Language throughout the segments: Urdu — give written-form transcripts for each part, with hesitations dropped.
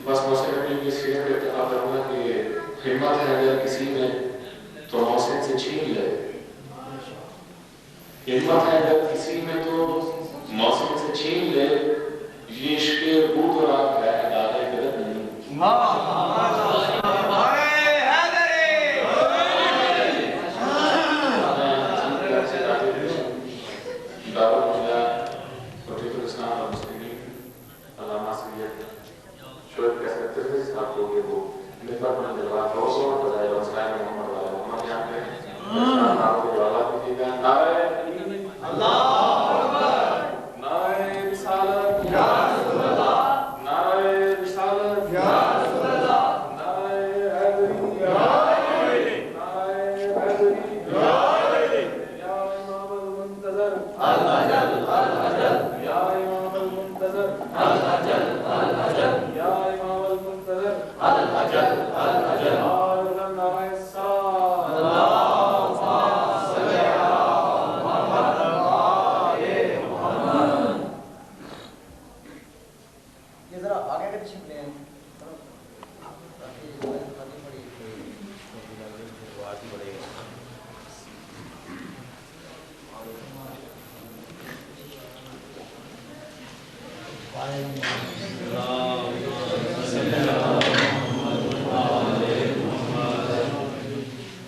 بس محسن اپنی کی سیرت کا اتفاق کروں گا کہ ہمت ہے اگر کسی میں تو محسن سے چھین لے، ہمت ہے اگر کسی میں تو محسن سے چھین لے، یہ عشق بود اور آگ ہے دادے قدر نہیں۔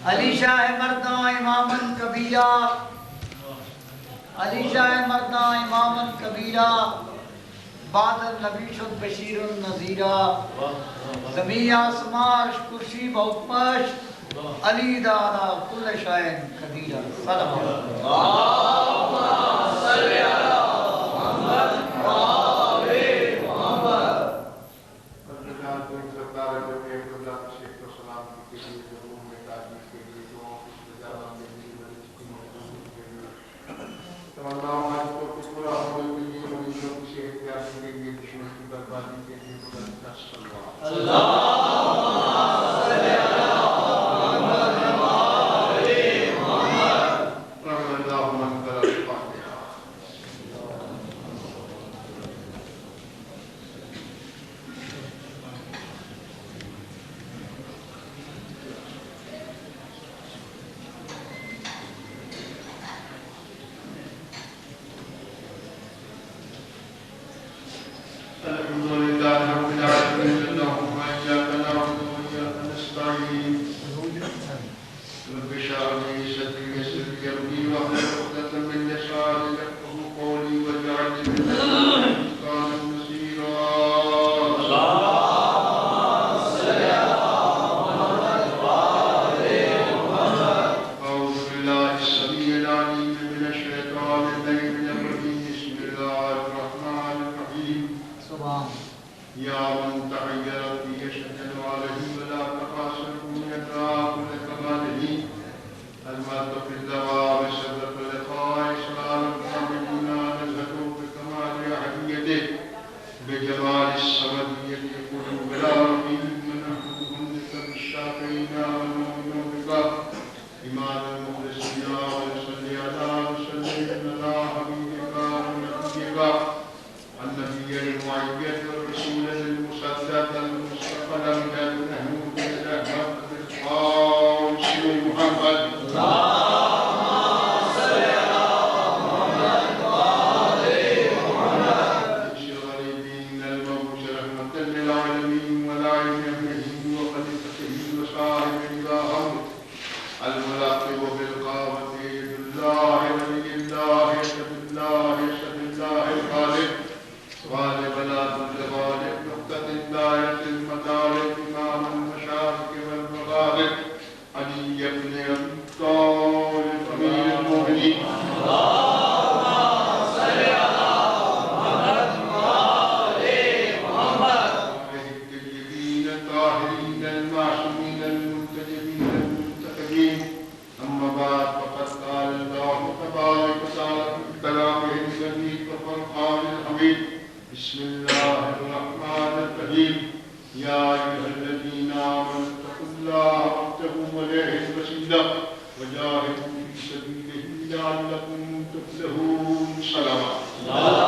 علی شاہ مردان امامن کبیرہ، علی شاہ مردان امامن کبیرہ، بعد النبی شد بشیر النذیرہ، زمین آسمان کرسی بہتمش، علی دانا کل شائن قدیرہ۔ سلام اللہم صلی علی محمد وآلِ محمد۔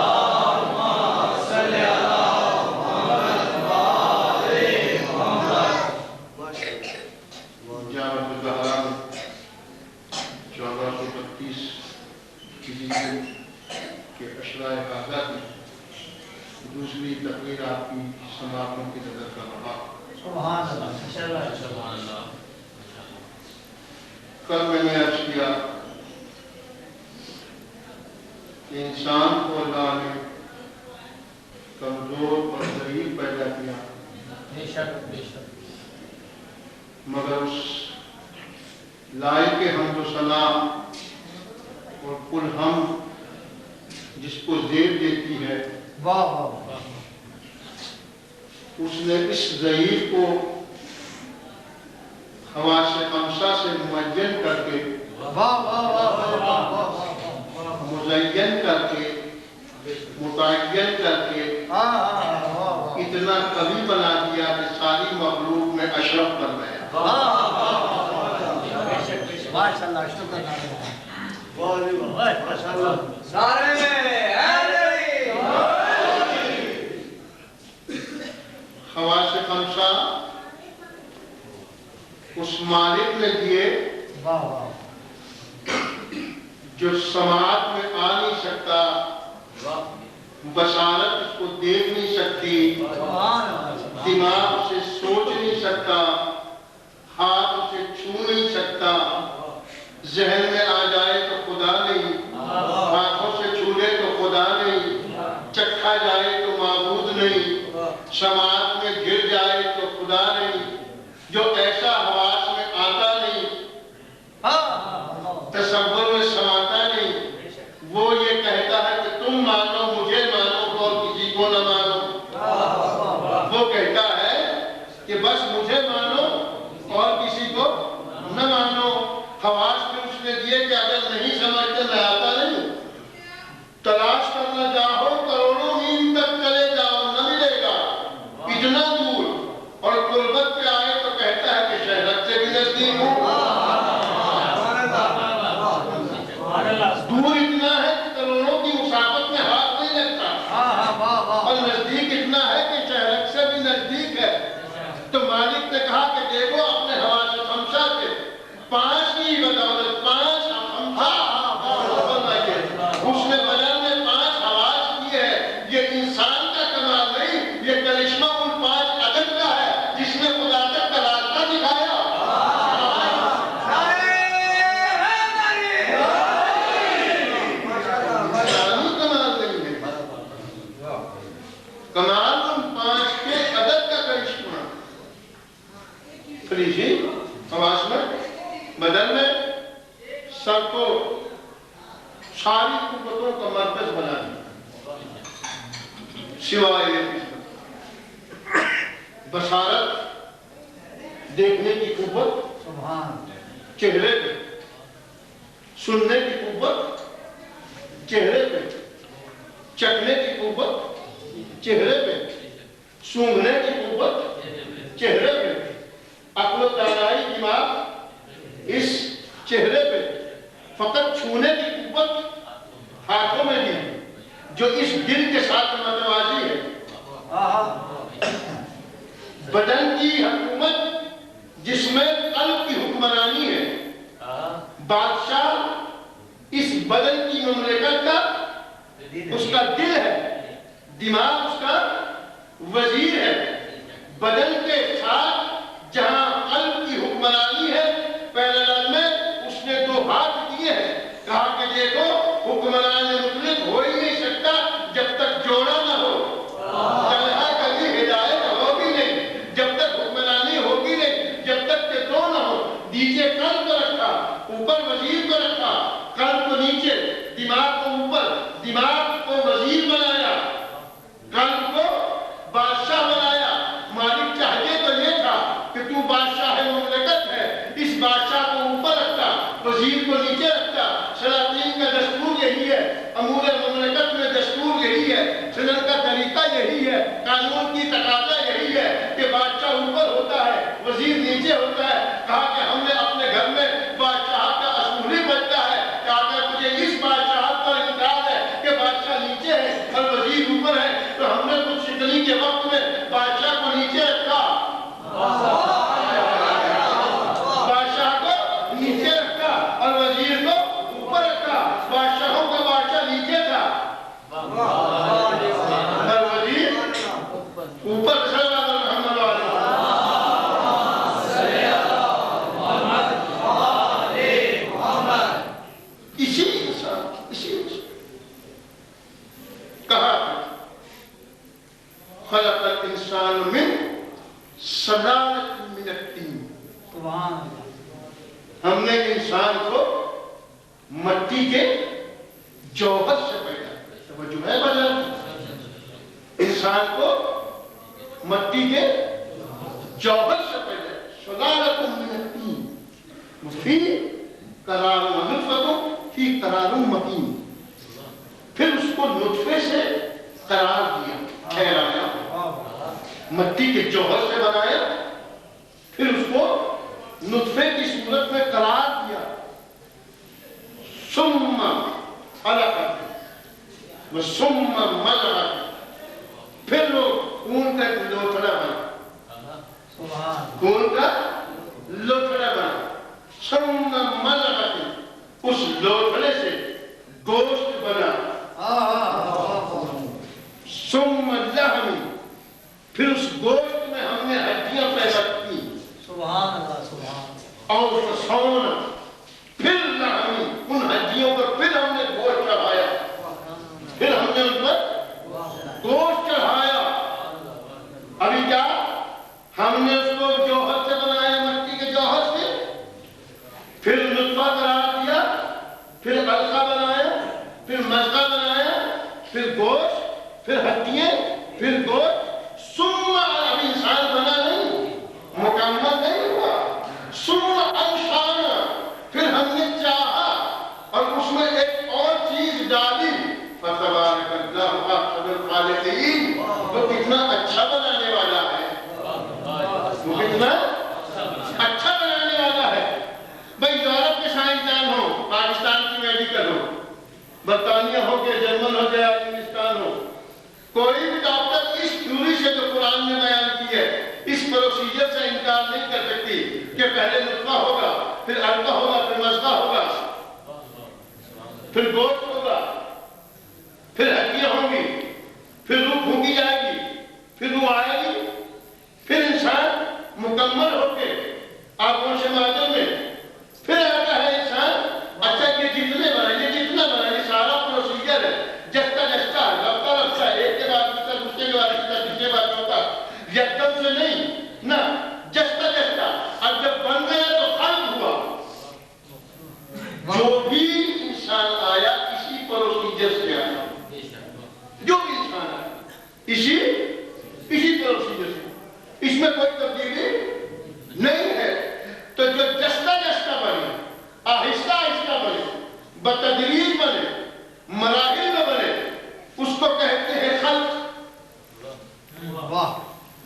اللهم صل على محمد وآل دوسری تقریر آپ کی سماعتوں کی نظر کر رہا ہوں۔ سبحان اللہ۔ کل میں نے عرض کیا کہ انسان کو اللہ نے کمزور اور ضعیف پیدا کیا، بے شک بے شک، مگر اس لائق حمد و ثنا اور کل ہم جس کو زیب دیتی ہے، واہ واہ واہ، اس نے اس ضعیف کو حواس خمسہ سے معین کر کے، واہ واہ واہ واہ واہ، مزین کر کے، متعین کر کے اتنا قوی بنا دیا کہ ساری مخلوق میں اشرف بن گیا۔ ماشاء اللہ، شکر سارے خواص خمسہ اس مالک نے دیے واہ واہ، جو سماعت میں آ نہیں سکتا، بصارت اس کو دیکھ نہیں سکتی، دماغ اسے سوچ نہیں سکتا، ہاتھ اسے چھو نہیں سکتا، ذہن میں آ جائے تو خدا نہیں، آنکھوں سے چھو لے تو خدا نہیں، چکھا جائے تو معبود نہیں، سماعت میں گر جائے تو خدا نہیں، جو ایسا حواس میں آتا نہیں، تصور میں سماتا نہیں، وہ یہ کہتا ہے کہ تم مانو مجھے مانو اور کسی کو نہ مانو۔ وہ کہتا ہے کہ بس مجھے مانو اور کسی کو نہ مانو۔ حواس میں اس نے دیے کہ اگر نہیں سمجھتے میں آتا نہیں، تلاش کرنا چاہو کروڑوں میل تک چلے جاؤ نہ ملے گا، اتنا دور، اور قربت پہ آئے تو کہتا ہے کہ شہرت سے بھی نزدیک ہوں۔ دور اتنا ہے کہ کروڑوں کی مسافت میں ہاتھ نہیں لگتا، اور نزدیک اتنا ہے کہ شہرت سے بھی نزدیک ہے۔ تو مالک نے کہا کہ دیکھو اپنے حواس خمسہ کے 5 کی بدولت 5 خمسہ، اس نے بدن میں 5 حواس دیے ہیں۔ یہ انسان کا کمال نہیں، یہ کرشمہ ان 5 عدد کا ہے جس نے خدا تک کا راستہ دکھایا۔ کمال ان 5 کے عدد کا کرشمہ، فریجی حواس میں، بدن میں، سر کو ساری قوتوں کا مرکز بنا دیا، سوائے بصارت، دیکھنے کی قوت چہرے پہ، سننے کی قوت چہرے پہ، چکھنے کی قوت چہرے پہ، سونگھنے کی قوت چہرے پہ، عقل و دانائی دماغ اس چہرے پہ، فقط چھونے کی قوت ہاتھوں میں دی جو اس دل کے ساتھ متوازی ہے۔ بدن کی حکومت جس میں قلب کی حکمرانی ہے، بادشاہ اس بدن کی مملکت کا اس کا دل ہے، دماغ اس کا وزیر ہے۔ بدن کے ساتھ جہاں قلب کی حکمرانی ہے، پیرالل میں اس نے 2 ہاتھ دیے ہیں، کہا کہ دیکھو حکمران مطلق ہو ہی نہیں سکتا جب تک جوڑا نہ ہو، تنہا کبھی ہدایت ہوگی نہیں جب تک حکمرانی ہوگی نہیں، جب تک کہ 2 نہ ہو۔ نیچے قلب کو رکھا، اوپر وزیر کو رکھا، قلب کو نیچے، دماغ کو اوپر، دماغ کو وزیر بنایا، قلب کو بادشاہ بنایا۔ مالک چاہیے تو یہ تھا اوپر صلی اللہ علیہ محمد اسی انسان کہا خلق الانسان من سلالۃ من الطین، ہم نے انسان کو مٹی کے جوہر سے پیدا کیا. توجہ ہے بجان، انسان کو مٹی کے جوہر سے پیدا سلالۃ من الطین فی قرار نطفۃ فی قرار مکین، پھر اس کو نطفے سے قرار دیا، ٹھہرایا، مٹی کے جوہر سے بنایا، پھر اس کو نطفے کی صورت میں قرار دیا، ثم علقۃ وثم مضغۃ، پھر وہ خون کا لوتھڑا بنا، خون کا لوتھڑا بنا، ثم مضغۃ، اس لوتھڑے سے گوشت بنا، ثم لحم، پھر اس گوشت میں ہم نے ہڈیاں پیدا کی، اور فصون، پھر لحم، ان ہڈیوں پر پھر ہم نے گوشت چڑھایا، پھر ہم نے ان پر گوشت چڑھایا. ابھی کیا ہم نے اس کو جوہر سے بنایا، مٹی کے جوہر سے، پھر نطفہ قرار دیا، پھر علقہ بنایا، پھر مضغہ بنایا، پھر گوشت، پھر ہڈیاں، پھر گوشت، ثم اب انسان بنا نہیں، مکمل نہیں ہوا، ثم انشانا، پھر ہم نے چاہا اور اس میں ایک اور چیز ڈالی، فتبارک اللہ احسن الخالقین، وہ کتنا اچھا بنانے والا ہے، وہ کتنا اچھا بنانے والا ہے. بھائی یورپ کے سائنسدان ہو، پاکستان کی میڈیکل ہو، برطانیہ ہو کہ جرمن ہو یا انگلستان ہو، کوئی بھی ڈاکٹر اس تھیوری سے جو قرآن نے بیان کی ہے، اس پروسیجر سے انکار نہیں کر سکتی کہ پہلے نطفہ ہوگا، پھر علقہ ہوگا، پھر مضغہ ہوگا، پھر گوشت ہوگا، پھر ہڈیاں ہوں گی، پھر روح پھونکی جائے گی، پھر روح آئے گی، پھر انسان مکمل ہو کے آنکھوں سے معدے میں، پھر آتا ہے انسان. اچھا یہ جتنا بنا یہ سارا پروسیجر ہے، جستا ہے، رفتہ رفتہ، ایک کے بعد دوسرا، دوسرے کے بعد تیسرا، تیسرے کے بعد چوتھا، یکدم سے نہیں نہ، جستا. اب جب بن گیا تو خلق ہوا. جو بھی انسان آیا اسی پروسیجر سے آیا، جو بھی انسان آیا اسی پروسیجر سے، اس میں کوئی تبدیلی نہیں ہے. تو جو جستا بنے، آہستہ آہستہ بنے، بتدریج بنے، مراحل میں بنے، اس کو کہتے ہیں خلق.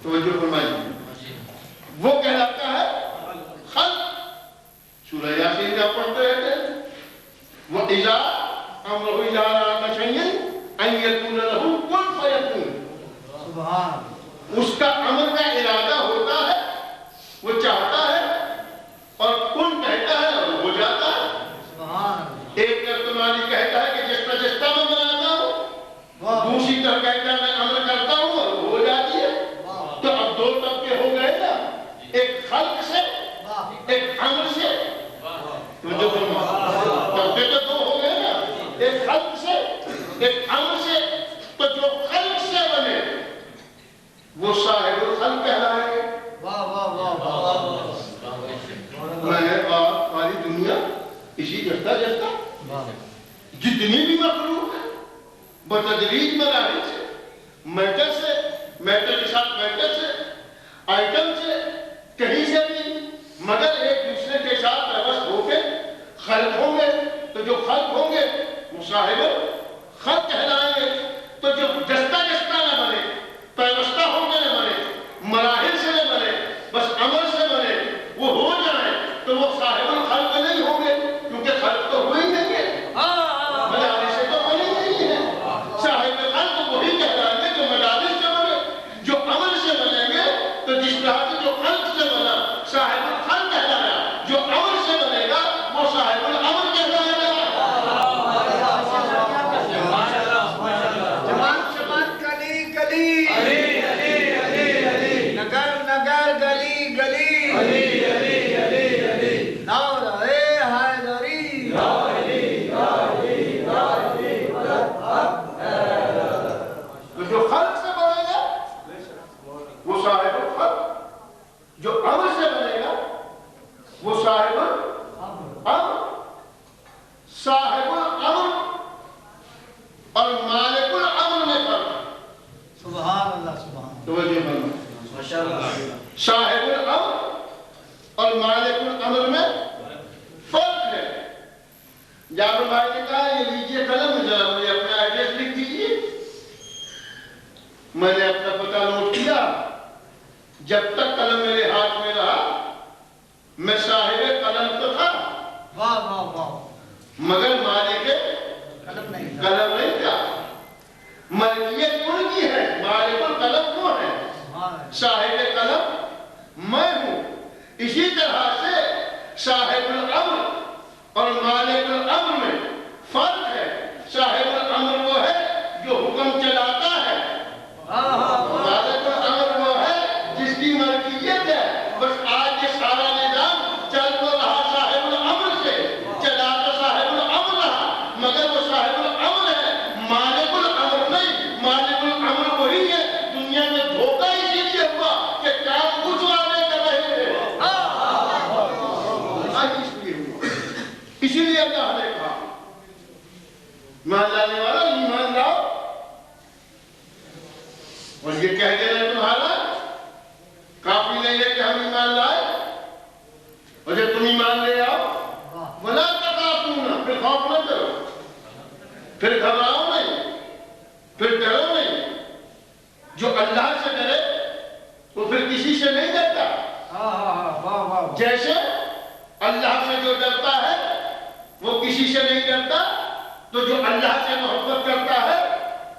توجہ فرمائیے، وہ کہلاتا ہے خلق. سورہ یاسین کا پڑھتے رہتے ہیں، وَإِذَا أَمْرُهُ إِذَا أَرَادَ شَيْئًا أَن يَقُولَ لَهُ كُن فَيَكُونُ. اس کا امر کا ارادہ ہوتا ہے، وہ چاہتا ہے اور کن کہتا ہے اور ہو جاتا ہے. ایک تمہاری کہتا ہے کہ جستا میں بناتا ہوں، دوسری طرف کہتا ہے میں امر کرتا ہوں اور ہو جاتی ہے. تو اب دو طبقے ہو گئے نا، ایک خلق سے، ایک امر سے. طبقے تو دو ہو گئے نا، ایک خلق سے، ایک امر سے. تو جو خلق سے بنے وہ صاحب الخلق کہلائے. میں آپ ساری دنیا اسی جستا جتنی بھی مخلوق ہے بتدریج مراحل سے، میٹر سے، میٹر کے ساتھ میٹر سے، آئٹم سے، کہیں سے بھی، مگر ایک دوسرے کے ساتھ پیوست ہو کے خلق ہوں گے. تو جو خلق ہوں گے وہ صاحب خلق کہلائیں گے. تو جو جستا نہ بنے، پیوستہ ہو کے نہ بنے، مراحل سے نہ بنے، بس عمل سے بنے، وہ ہو جائے تو وہ صاحب الخلق نہیں ہوں گے، کیونکہ خلق تو ہوئی نہیں ہے، مدارس سے تو بنی نہیں ہے. صاحب الخلق وہی کہلائیں گے جو مدارس سے بنے، جو صاحب الفرد، جو امر سے بنے گا وہ صاحب الامر، صاحب الامر اور مالک الامر میں فرق ہے۔ سبحان اللہ سبحان توجہ فرمائیں، ماشاءاللہ صاحب الامر اور مالک الامر میں فرق ہے۔ جابر بھائی نے کہا یہ لیجیے قلم، ذرا مجھے اپنا ایڈریس لکھ دیجیے۔ میں نے اپنا پتہ نوٹ کیا، جب تک قلم میرے ہاتھ میں رہا میں صاحب قلم تو تھا واہ واہ واہ مگر مالک قلم نہیں تھا۔ قلم نہیں تھا۔ ملکیت ان کی ہے، مالک القلم وہ ہے، صاحب قلم میں ہوں۔ اسی طرح سے صاحب الامر اور مالک الامر میں فرق ہے۔ صاحب الامر وہ ہے جو حکم چلاتا ہے، مالک الامر وہ ہے جس کی ملکیت ہے۔ بس آج یہ سارا نظام چل تو رہا صاحب الامر سے، چلا تو صاحب الامر رہا، مگر وہ صاحب الامر ہے، مالک الامر نہیں۔ مالک الامر وہی ہے، دنیا میں دھوکہ اسی لیے ہوا کہ کام کچھ والے کر رہے تھے، آج اس لیے ہوا۔ اسی لیے اللہ نے کہا ایمان لانے والا ایمان لاؤ، اور یہ کہہ دینا تمہارا کافی نہیں ہے کہ ہم ایمان لائے، اور جب تم ایمان لے آؤ وَلَا تَخَافُونَ، پھر خوف نہ کرو، پھر گھبراؤ نہیں، پھر ڈرو نہیں۔ جو اللہ سے ڈرے وہ پھر کسی سے نہیں ڈرتا۔ جیسے اللہ سے جو ڈرتا ہے وہ کسی سے نہیں ڈرتا، تو جو اللہ سے محبت کرتا ہے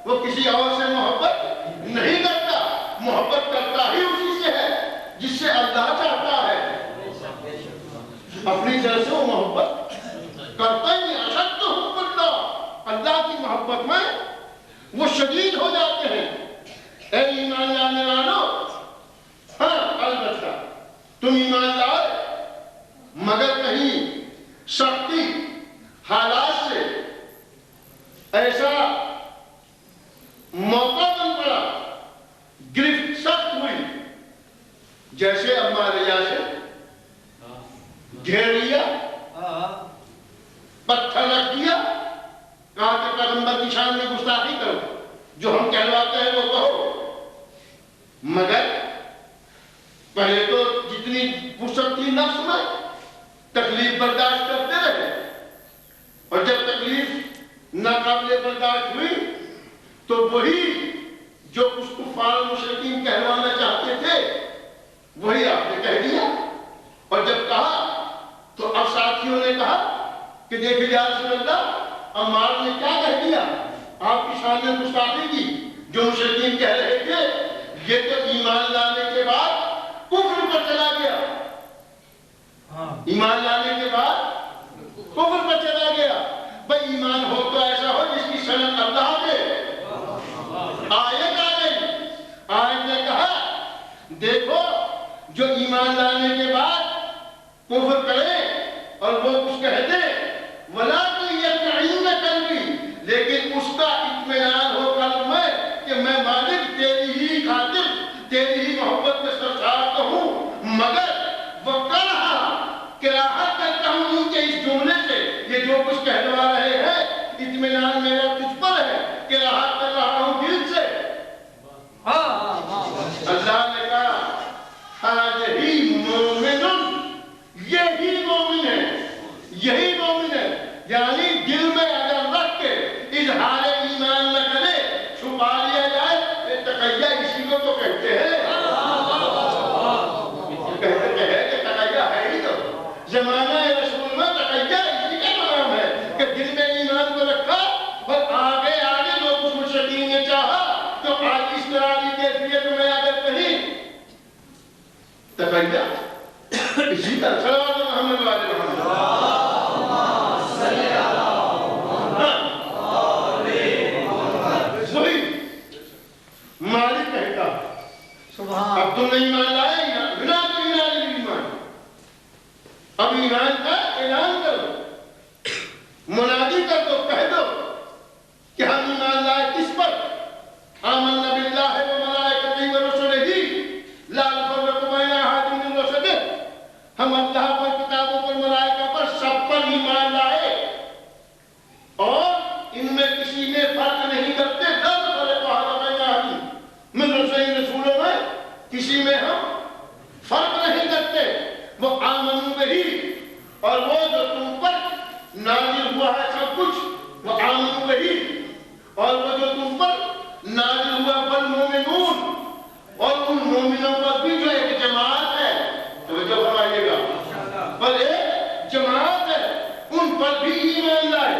وہ کسی اور سے محبت نہیں کرتا، محبت کرتا ہی اسی سے ہے جس سے اللہ چاہتا ہے۔ اپنی طرح سے وہ محبت کرتا ہی نہیں، اشد حب اللہ، اللہ کی محبت میں وہ شدید ہو جاتے ہیں۔ اے ایمان لانے والوں، ہاں البتہ تم ایمان لائے مگر کہیں سختی حالات سے ایسا موقع بن پڑا، گرفت سخت ہوئی، جیسے ہمارے یہاں سے گھیر لیا، پتھر رکھ دیا، کہا کہ پیغمبر کی شان میں گستاخی کرو، جو ہم کہلواتے ہیں وہ کہو۔ مگر پہلے تو جتنی فرصت تھی نفس میں تکلیف برداشت کرتے رہے، اور جب تکلیف ناقابل برداشت ہوئی تو وہی جو اس کفار مشرکین کہلوانا چاہتے تھے وہی آپ نے کہہ دیا۔ اور جب کہا تو اب ساتھیوں نے کہا کہ دیکھیں یا رسول اللہ، عمار نے کیا کہہ دیا، آپ کی شان میں گستاخی کی۔ جو مشرکین کہہ رہے تھے یہ تو ایمان لانے کے بعد کفر پر چلا گیا، ایمان لانے کے بعد کفر پر چلا گیا۔ بھئی ایمان ہو تو ایسا ہو جس کی صنعت اللہ دے۔ آیت آ گئی، آیت نے کہا دیکھو جو ایمان لانے کے بعد کفر کرے اور وہ کچھ کہہ دے وَلَا تُيَقْعِنَّ قَلْبِي، لیکن اس کا اطمینان ہو قلب میں کہ میں مالک تیری ہی خاطر تیری ہی محبت میں سرشار تو ہوں، مگر وہ کراہت کرتا ہوں ان کے اس جملے سے، یہ جو کچھ کہلوا رہے ہیں اطمینان میرا تجھ پر ہے، کراہت کر رہا ہوں دل سے۔ اللہ نے کہا ہَذِهِ مُؤْمِنٌ، یہی مومن ہے، یہی مومن ہے، یعنی دل میں اگر رکھ کے اظہار ایمان نہ کرے، چھپا لیا جائے، تقیہ اسی کو تو کہتے ہیں۔ کہتے ہیں کہ تقیہ ہے ہی تو زمانہ رسول میں تقیہ اسی کا نام ہے کہ دل میں ایمان کو رکھا، اور آگے آگے جو کچھ مشرکین نے چاہا تو آج اس طرح کی کیفیت میں اگر کہیں تقیہ اسی طرح صلوات محمد والے محمد وہی مالک کہتا اب تم نے ایمان لائے، بنا تو ایمان، اب ایمان کا اعلان کرو، منادی کر دو، کہہ دو کہ ہم ایمان لائے کس پر؟ آمنا باللہ و ملائکتہ و رسلہ کسی میں ہم فرق نہیں کرتے، وہ آمنو بہی، اور وہ جو تم پر نازل ہوا ہے سب کچھ وہ آمنو بہی، اور وہ جو تم پر نازل ہوا والمومنون، اور ان مومنوں پر بھی جو ایک جماعت ہے، توجہ فرمائیے گا، پر ایک جماعت ہے، ان پر بھی ایمان لائے۔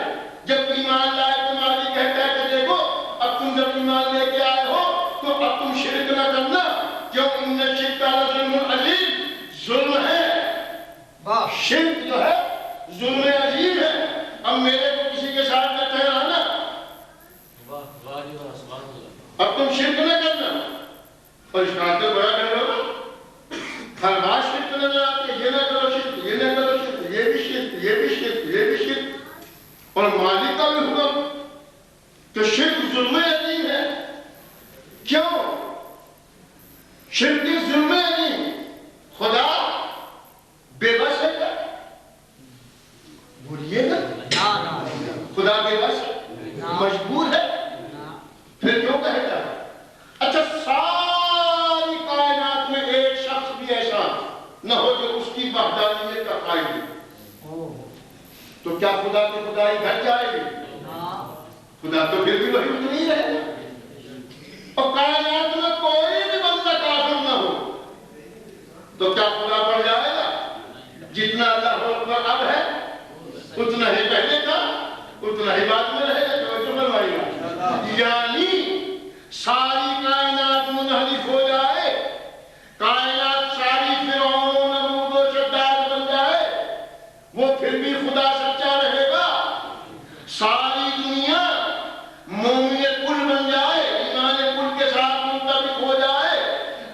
جب ایمان لائے تو مالک کہتا ہے کہ دیکھو اب تم جب ایمان لے کے آئے ہو تو اب تم شرک نہ کرنا، کیوں ان شرک لظلم عظیم، ظلم ہے، شرک جو ہے ظلم عظیم ہے۔ اب میرے کو کسی کے ساتھ نہ ٹھہرانا، اب تم شرک نہ کرنا، اور اس بات کو بڑا کر رہا ہر بات شرک نظر آتی ہے، یہ نہ کرو شرک، یہ نہ کرو شرک، یہ بھی شرک، یہ بھی شرک، یہ بھی شرک، اور مالک کا بھی حکم کہ شرک ظلم عظیم ہے۔ کیوں شرک ظلم عظیم؟ خدا بے بس ہے کیا؟ بولیے نا، خدا بے بس ہے، مجبور ہے، پھر کیوں کہے گا؟ اچھا ساری کائنات میں ایک شخص بھی ایسا نہ ہو جو اس کی وحدانیت کا قائل ہو، تو کیا خدا کی خدائی گھٹ جائے گی؟ خدا تو پھر بھی وہی نہیں رہے گا۔ اور کائنات میں کوئی بھی بندہ کافر نہ ہو تو کیا خدا بڑھ جائے گا؟ جتنا اللہ اکبر اب ہے اتنا ہی پہلے تھا، اتنا ہی بعد میں رہے گا، تو فرمائیے گا۔ یعنی ساری کائنات منحرف ہو جائے، کائنات ساری فرعون و نمرود و شداد بن جائے، وہ پھر بھی خدا سچا رہے گا۔ ساری دنیا مومن کل بن جائے، ایمان کل کے ساتھ منطبق ہو جائے،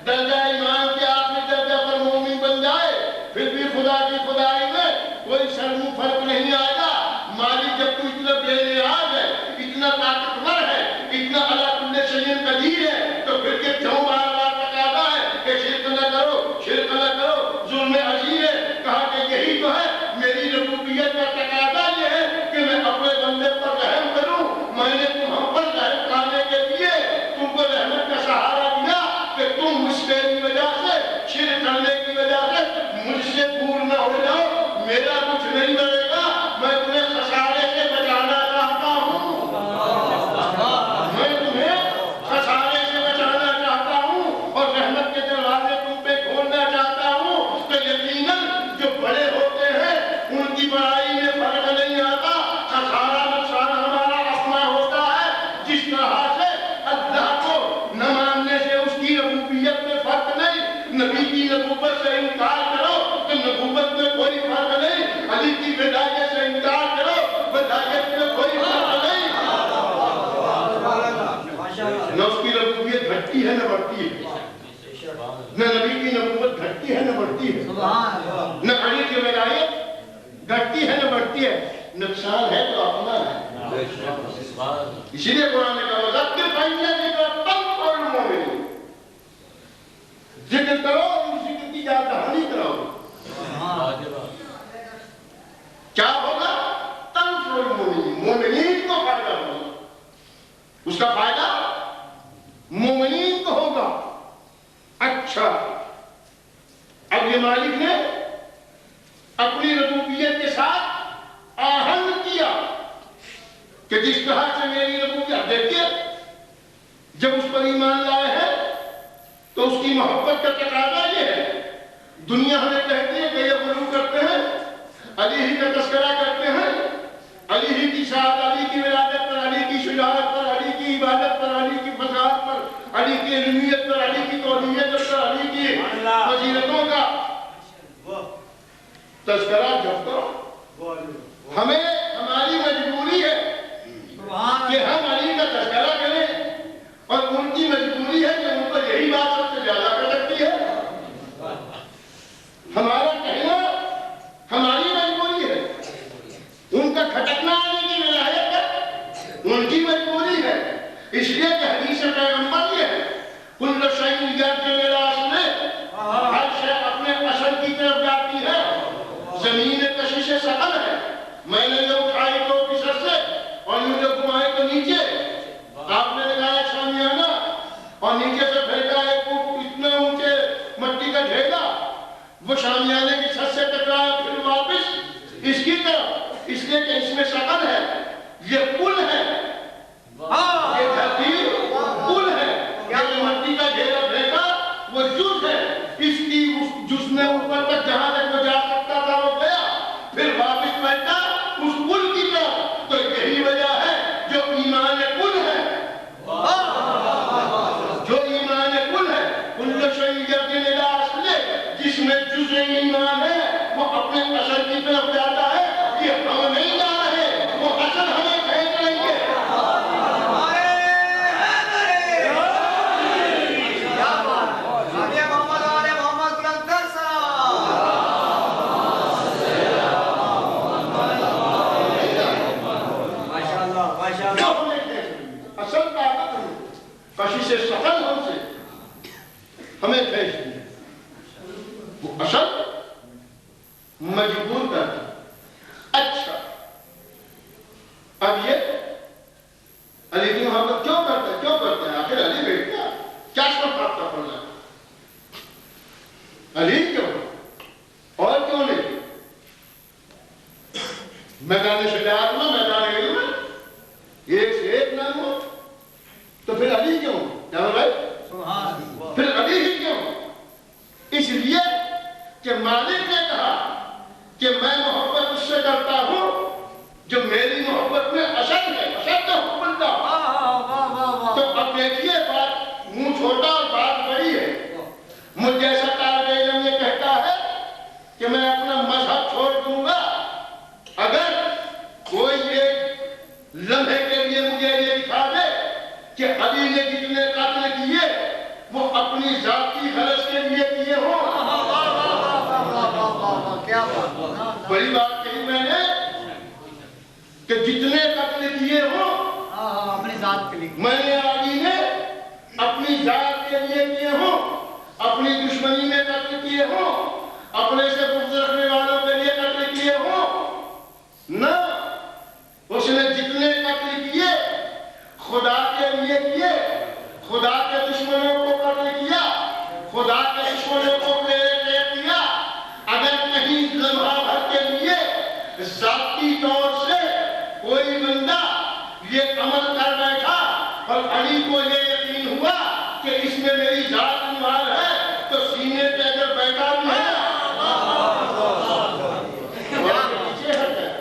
درجہ ایمان کے آخری درجہ پر مومن بن جائے، پھر بھی خدا کی خدائی میں کوئی سرمو فرق نہیں آئے گا۔ مالک جب تو اتنا بے نیاز ہے، اتنا طاقتور ہے، اتنا اللہ کل شیء قدیر ہے، تو پھر کہ کیوں بار بار بتاتا ہے کہ شرک نہ کرو، شرک نہ کرو، ظلم عظیم ہے؟ کہا کہ یہی تو ہے میری ربوبیت کا تقاضا، یہ ہے کہ میں اپنے بندے پر رحم کروں۔ میں نے تم پر رحم کھانے کے لیے تم کو رحمت کا سہارا دیا کہ تم اس میری وجہ سے، شرک کرنے کی وجہ سے مجھ سے دور نہ ہو جاؤ، میرا کچھ نہیں بنے گا، میں تمہیں خسارے سے بچانا چاہتا ہوں، میں تمہیں خسارے سے بچانا چاہتا ہوں، اور رحمت کے دروازے تم پہ کھولنا چاہتا ہوں۔ تو یقیناً جو بڑے ہوتے ہیں ان کی بڑائی میں فرق نہیں آتا، خسارہ نقصان ہمارا اپنا ہوتا ہے۔ جس طرح سے اللہ کو نہ ماننے سے اس کی ربوبیت میں فرق نہیں، نبی کی نبوت سے انکار کرو تو نبوت میں کوئی فرق نہیں، علی کی ولایت سے انکار کرو ولایت میں کوئی فرق نہیں۔ نہ اس کی ربوبیت گھٹتی ہے نہ بڑھتی ہے، نہ نبی کی نبوت گھٹتی ہے نہ بڑھتی ہے، نہ علی کی ولایت گھٹتی ہے نہ بڑھتی ہے، نقصان ہے تو اپنا ہے۔ اسی لیے قرآن نے کہا وَذَكِّرْ فَإِنَّ الذِّكْرَ تَنفَعُ الْمُؤْمِنِينَ، ذکر کرو اور ذکر کی یاد دہانی کراؤ۔ کیا ہوگا؟ تنفع المؤمنین، مومنین کو فائدہ ہوگا، اس کا فائدہ مومنین کو ہوگا۔ اچھا اب یہ مالک نے اپنی ربوبیت کے ساتھ آہنگ کیا کہ جس طرح سے میری ربوبیت، دیکھیے جب اس پر ایمان لائے ہیں تو اس کی محبت کا تقاضا یہ ہے۔ دنیا ہمیں کہتی ہے کہ یہ غلو کرتے ہیں، علی ہی کا تذکرہ کرتے ہیں، علی ہی کی شہادت، علی کی ولادت پر، علی کی شجاعت پر، علی کی عبادت پر، علی کی فضاحت پر، علی کی علمیت پر، علی کی قولیت پر، علی کی فضیلتوں کا تذکرہ جب کرو۔ ہمیں ہماری مجبوری ہے کہ ہم علی کا تذکرہ کریں، اور ان کی مجبوری ہے کہ ان پر یہی بات سب سے زیادہ کر سکتی ہے۔ ہمارا کہنا ہماری مجبوری ہے، ان کا کھٹکنا آنے کی ولایت ہے ان کی مجبوری ہے۔ اس لیے کہ حدیث پیغمبر یہ ہے کل شیء یرجع الی اصلہ، ہر شے اپنے اصل کی طرف جاتی ہے۔ زمین کشش ثقل ہے، میں نے جو وہ شامیانے کی چھت سے ٹکرایا پھر واپس اس کی طرف، اس لیے کہ اس میں شکل ہے، یہ پل ہے، یہ دھرتی پل ہے، یہ مٹی کا ڈھیر پھینکا وہ جز ہے، اس کی اس جز میں اوپر تک جہاں تک وہ جا سکتا تھا وہ گیا، پھر واپس بیٹھا اس پل کی طرف۔ تو یہی وجہ ہے جو ایمان پل ہے، جو ایمان کل ہے، کل شیء یرجع الی اصلہ، جس میں جزء ایمان ہے وہ اپنے اصل کی طرف جاتا ہے۔ یہ ہم نہیں جا رہے، وہ اصل ہمیں کھینچ لیں گے۔ اصل طاقت کشش سفل ہم سے ہمیں کھینچ دیا، وہ اصل مجبور کرتا۔ اچھا اب یہ علی کی محبت کیوں کرتا ہے، کیوں کرتا ہے؟ آخر علی بیٹھتا کیا شرط رابطہ پڑنا ہے؟ علی کیوں اور کیوں نہیں؟ میدان شجاعت میں، میدان علم میں ایک سے ایک نام ہو، تو پھر علی کیوں؟ کیا بھائی پھر علی ہی کیوں؟ اس لیے کہ مالک نے کہا کہ میں محبت اس سے کرتا ہوں جو میری محبت میں اشد ہے، اشد حب اللہ۔ تو اب دیکھیے بات منہ چھوٹا اور بات بڑی ہے۔ مجھ جیسا طالب علم یہ کہتا ہے کہ میں اپنا مذہب چھوڑ دوں گا اگر کوئی ایک لمحے کے لیے مجھے یہ دکھا دے کہ علی نے جتنے قتل کیے وہ اپنی ذاتی غرض کے لیے کیے ہوں۔ بڑی بات کہی میں نے کہ جتنے قتل کیے ہوں اپنی ذات کے لیے، میں نے علی نے اپنی ذات کے لیے کیے ہوں، اپنی دشمنی میں قتل کیے ہوں، اپنے سے بغض رکھنے والوں کے لیے قتل کیے ہوں نہ، اس نے جتنے قتل کیے خدا کے لیے کیے، خدا کے دشمنوں کو قتل کیا، خدا کے دشمنوں کو پریرے کیا۔ اگر کہیں لمحہ بھر کے لیے ذاتی طور سے کوئی بندہ یہ عمل کر بیٹھا اور علی کو یہ یقین ہوا کہ اس میں میری ذات انوار ہے تو سینے پہ اگر بیٹھا بھی ہے پیچھے ہٹ گیا،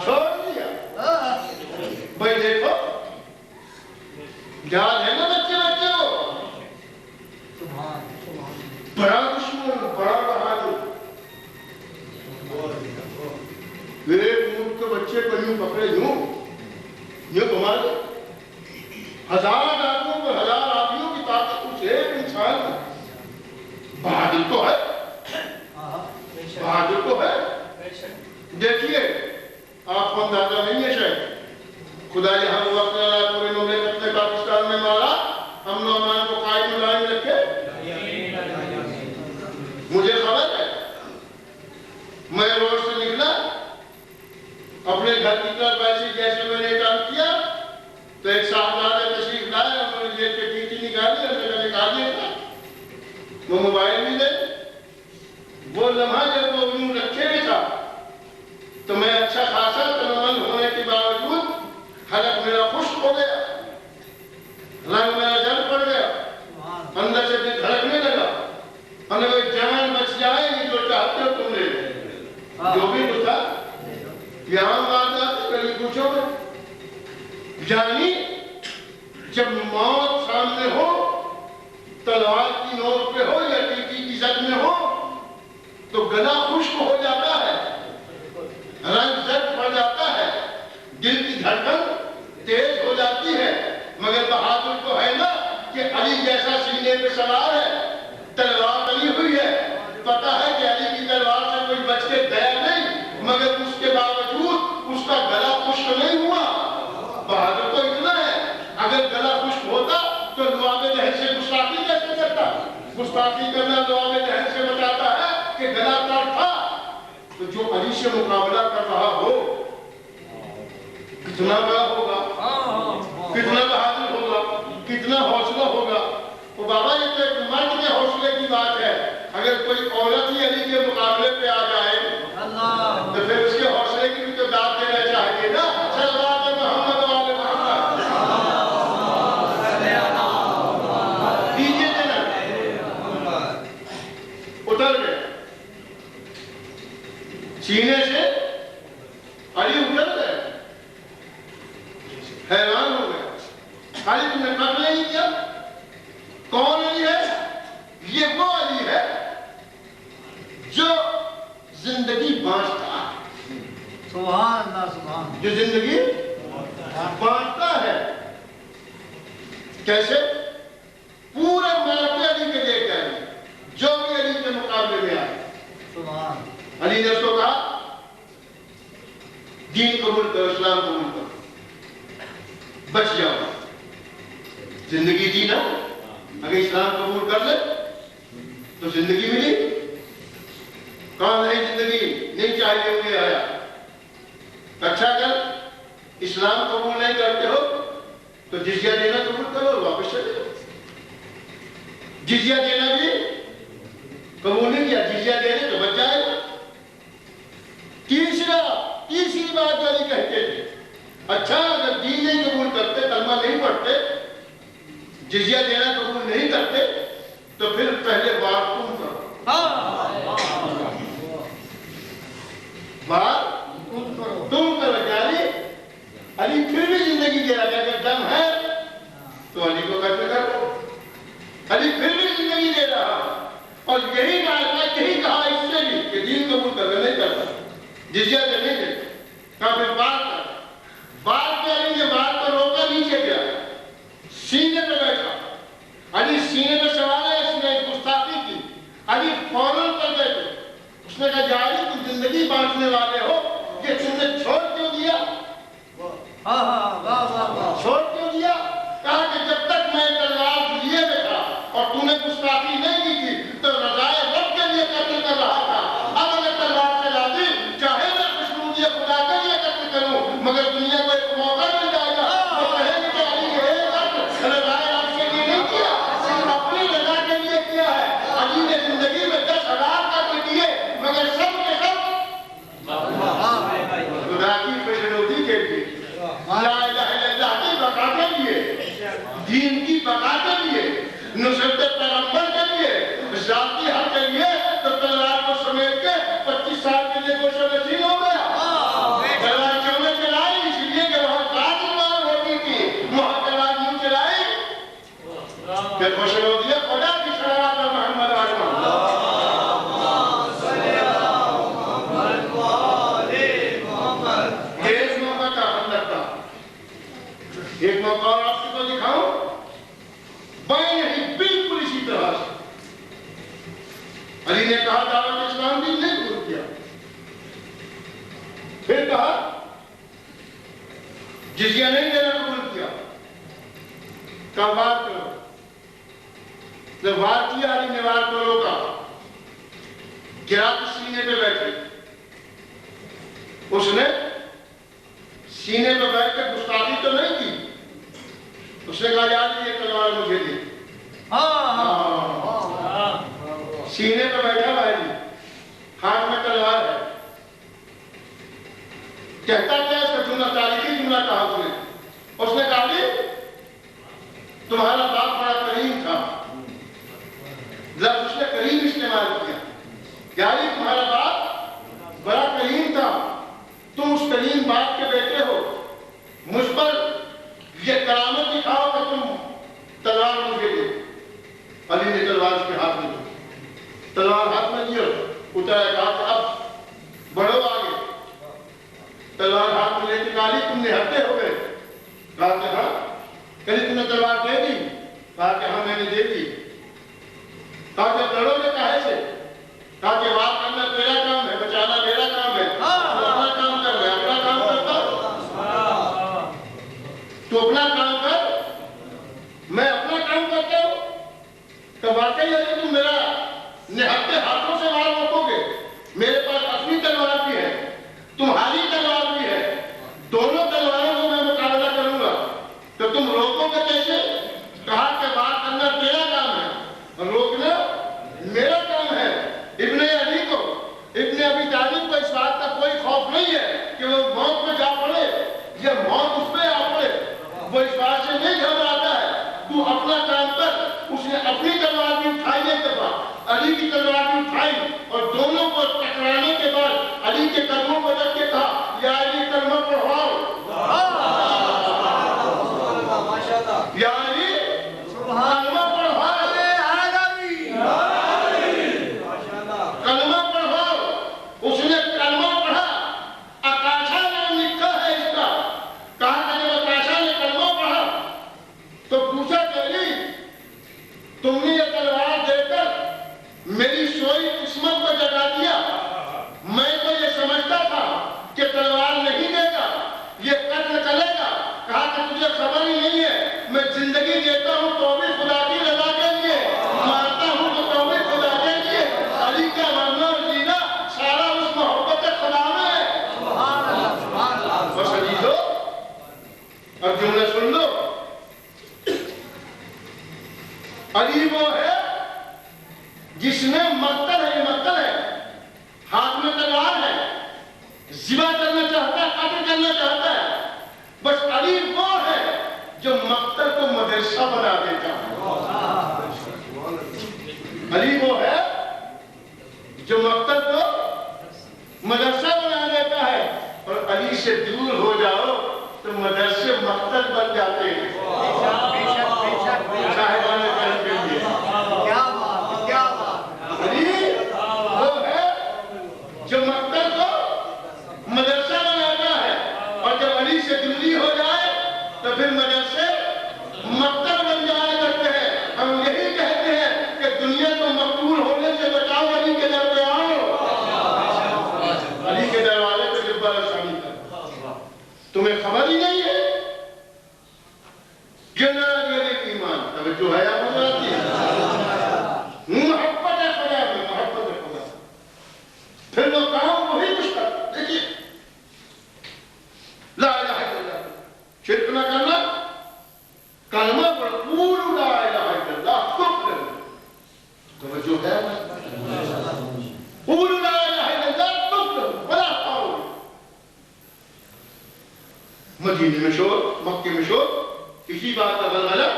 چھوڑ دیا۔ بھائی دیکھو یاد ہے نا بچے بچے کو بڑا دشمن، بڑا بہادر، ایک ملک کے بچے کو یوں پکڑے، یوں گھما دے، ہزار آدمیوں کو، ہزار آدمیوں کی طاقت اس ایک انسان میں۔ بہادر تو ہے، بہادر تو ہے۔ دیکھیے آپ کو اندازہ نہیں ہے شاید، خدا یہاں وقت پورے مملکت نے پاکستان میں مارا، امن و امان کو قائم ملائم رکھے۔ مجھے خبر ہے، میں روڈ سے نکلا اپنے گھر کی طرف ایسے جیسے میں نے کام کیا تو ایک صاحبزادہ تشریف لائے، انہوں نے جیب سے ٹیٹی نکالی، ہم نے نکال دیا تھا، وہ موبائل بھی دے، وہ لمحہ جب وہ یوں رکھے بھی تھا تو میں اچھا خاصا تنمن ہونے کے باوجود حلق میرا خشک ہو گیا، رنگ میرا جل پڑ گیا، اندر سے دل دھڑکنے لگا، اور جان بچ جائے گی جو چاہتے ہو تم لے لو، جو بھی تو تھا یہاں بات آتے کبھی پوچھو گے، یعنی جب موت سامنے ہو، تلوار کی نوک پہ ہو یا ٹیٹی کی زد میں ہو تو گلا خشک ہو جاتا ہے، رنگ زرد پڑ جاتا ہے، دل کی دھڑکن تیز ہو جاتی ہے، مگر بہادر تو ہے نا کہ علی جیسا سینے پہ سوار ہے، تلوار بنی ہوئی ہے، پتا ہے کہ علی کی تلوار سے کوئی بچ کے گیا نہیں، مگر اس کے باوجود اس کا گلا خشک نہیں ہوا۔ بہادر تو اتنا ہے، اگر گلا خشک ہوتا تو لعاب جہل سے گستاخی کیسے کرتا؟ گستاخی کرنا لعاب جہل سے بتاتا ہے کہ گلا تر تھا۔ تو جو علی سے مقابلہ کر رہا ہو کتنا بڑا ہوگا، کتنا بہادر ہوگا، کتنا حوصلہ ہوگا۔ وہ بابا یہ تو ایک مرد کے حوصلے کی بات ہے، اگر کوئی عورت ہی علی کے مقابلے پہ آ جائے تو پھر اس کے حوصلے کی بھی تو داد دینا چاہیے نا. صلوات محمد و آل محمد. دیجیے دینا. اتر گئے سینے سے. علی اتر گئے, حیران ہو گئے. علی تم نے قتل نہیں کیا؟ کون علی ہے؟ یہ وہ علی ہے جو زندگی بانٹتا ہے. سبحان اللہ سبحان. جو زندگی بانٹتا ہے. کیسے؟ پورے مارکے علی کے لے کے آئے, جو بھی علی کے مقابلے میں آئے. سبحان. علی نے اس کو کہا دین قبول کرو, اسلام قبول کرو, بچ جاؤ. زندگی دی نا, اگر اسلام قبول کر لے تو زندگی ملی. کہاں نہیں زندگی نہیں چاہیے مجھے آیا. اچھا اگر اسلام قبول نہیں کرتے ہو تو جزیہ دینا قبول کرو اور واپس چلے جاؤ. جزیہ دینا بھی قبول نہیں کیا, جزیہ دینے تو بچ جائے گا. تیسری بات جو علی کہتے تھے, اچھا اگر دین نہیں قبول کرتے, کلمہ نہیں پڑھتے, جزیہ دینا قبول نہیں کرتے تو پھر پہلے بار تم کرو. بار تم کرو. علی پھر بھی زندگی دے رہا ہے. اگر دم ہے تو علی کو قتل کرو. علی پھر بھی زندگی دے رہا, اور یہی بات یہی کہا اس سے بھی کہ دین قبول کرنا نہیں کرتا, جزیہ دے نہیں دیتا. کہا پھر بات کر. بات پہ علی نے بات کو روکا, نیچے گیا, سینے پہ بیٹھا. علی سینے پہ سوار ہے, اس نے گستاخی کی. علی فوراً کر بیٹھے. اس نے کہا جا علی تم زندگی بانٹنے والے ہو, یہ تم نے چھوڑ کیوں دیا؟ چھوڑ کیوں دیا؟ کہا کہ جب تک میں تلوار لیے بیٹھا اور تم نے گستاخی نہیں کی تھی تو رضائے رب کے لیے قتل کر رہا تھا. اب اگر تلوار چلا دی, چاہے میں خوشنودی خدا کے لیے قتل کروں, مگر دنیا کو ایک موقع مل جائے گا وہ کہے گی کہ علی یہ قتل رضائے رب کے لیے نہیں کیا, اپنی رضا کے لیے کیا ہے. علی نے زندگی میں 10,000 قتل کیے, مگر سب کے سب خدا کی خوشنودی کے لیے, لا الہ الا اللہ کی بقا کے لیے, دین کی بقا کے لیے, نصرت پیغمبر کے لیے, ذاتی حق کے لیے. تو تلوار کو سمیٹ کے 25 سال کے لیے گوشہ نشین ہو گیا. تلوار کیوں نے چلائی؟ اس لیے کہ وہاں کاج تلوار ہوتی تھی, وہاں تلوار کیوں چلائی کہ گوشہ ہو دیا خدا کی صلوات محمد علیہ وسلم. ایک موقع کا حمد تھا, ایک موقع اور آپ کو دکھاؤں. بائیں نہیں بالکل اسی طرح سے علی نے کہا دعوت اسلام بھی نہیں قبول کیا. پھر کہا جزیہ نہیں دینا قبول کیا. کہا وار کرو. جب وار کیا علی نے وار کو روکا, گرا تو سینے پہ بیٹھے. اس نے سینے پہ بیٹھ کے گستاخی تو نہیں کی. اس نے کہا یار یہ تلوار مجھے دی. سینے پہ بیٹھا بھائی, ہاتھ میں تلوار ہے. کہتا کیا اس کا جملہ, تاریخی جملہ کہا اس نے. اس نے کہا تمہارا باپ بڑا کریم تھا. لفظ اس نے کریم استعمال کیا. یعنی تمہارا باپ بڑا کریم تھا, تم اس کریم باپ کے بیٹے ہو, مجھ پر یہ کرامت دکھاؤ کہ تم تلوار مجھے دے. علی نے تلوار اس کے ہاتھ میں دی. تلوار ہاتھ میں دیا, اترا کہا اب بڑھو آگے. تلوار ہاتھ میں لے کے کہا تم نے ہٹے ہو گئے. کہا کہ ہاں. کہا تم نے تلوار دے دی؟ کہا کہ ہاں میں نے دے دی. کہا کہ لڑو گے کہے سے؟ کہا کہ وار کرنا تیرا کام ہے, بچانا میرا کام ہے. اپنا کام کر, میں اپنا کام کرتا ہوں. تو اپنا کام کر, میں اپنا کام کرتا ہوں. کہ واقعی اگر تم میرا نہتے ہاتھوں سے وار روکو گے, میرے پاس اپنی تلوار بھی ہے, تمہاری تلوار بھی ہے, دونوں تلواروں کو میں مقابلہ کروں گا, تو تم روکو گے کیسے؟ کہا کہ وار کرنا تیرا کام ہے, روکنا میرا کام ہے. جس میں مقتل ہے، یہ مقتل ہے، ہاتھ میں تلوار ہے، ذبح کرنا چاہتا ہے، قتل کرنا چاہتا ہے. بس علی وہ ہے جو مقتل کو مدرسہ بنا دیتا ہے. علی وہ ہے جو مقتل کو مدرسہ بنا دیتا ہے. اور علی سے دور ہو جاؤ تو مدرسے مقتل بن جاتے ہیں. صاحبان کرم کے لیے کیا بات، کیا بات. علی وہ ہے جو مقتل کو مدرسہ بناتا ہے. اور جب علی سے دوری ہو جائے تو پھر مدرسے مقتل بن جایا کرتے ہیں. ہم یہی کہتے ہیں کہ دنیا کو مقتول ہونے سے بچاؤ، علی کے در پہ آؤ، علی کے دروازے پہ ڈبہ رسانی کرو. تمہیں خبر ہی نہیں ہے ایمان. توجہ ہے آپ آتی ہے، محبت ہے خدا میں، محبت ہے خدا. پھر وہ کام وہی کچھ کر. دیکھیے لا الہ الا اللہ، شرک نہ کرنا، کلمہ پر قولوا لا الہ الا اللہ تفلحوا. توجہ ہے، قولوا لا الہ الا اللہ تفلحوا ولا تضروا. مدینے میں شور، مکے میں شور، اسی بات کا غلغلہ.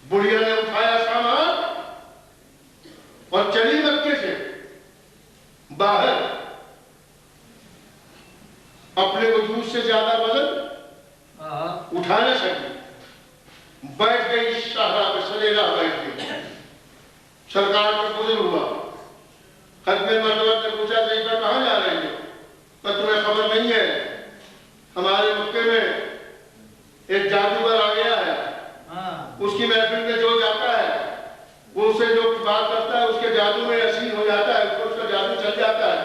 بڑھیا نے اٹھایا سامان اور چلی مکے سے باہر. اپنے وجود سے زیادہ وزن اٹھا نہ سکی. بیٹھ گئی صحرا پہ، سلیلہ بیٹھ گئی. سرکار کا گزر ہوا. ختم مرتبہ نے پوچھا سیدہ کہاں جا رہے ہو؟ پر تمہیں خبر نہیں ہے ہمارے مکے میں ایک جادوگر آ گیا ہے. اس کی محفل میں جو جاتا ہے وہ اسے جو بات کرتا ہے اس کے جادو میں اسیر ہو جاتا ہے. اس کا جادو چل جاتا ہے.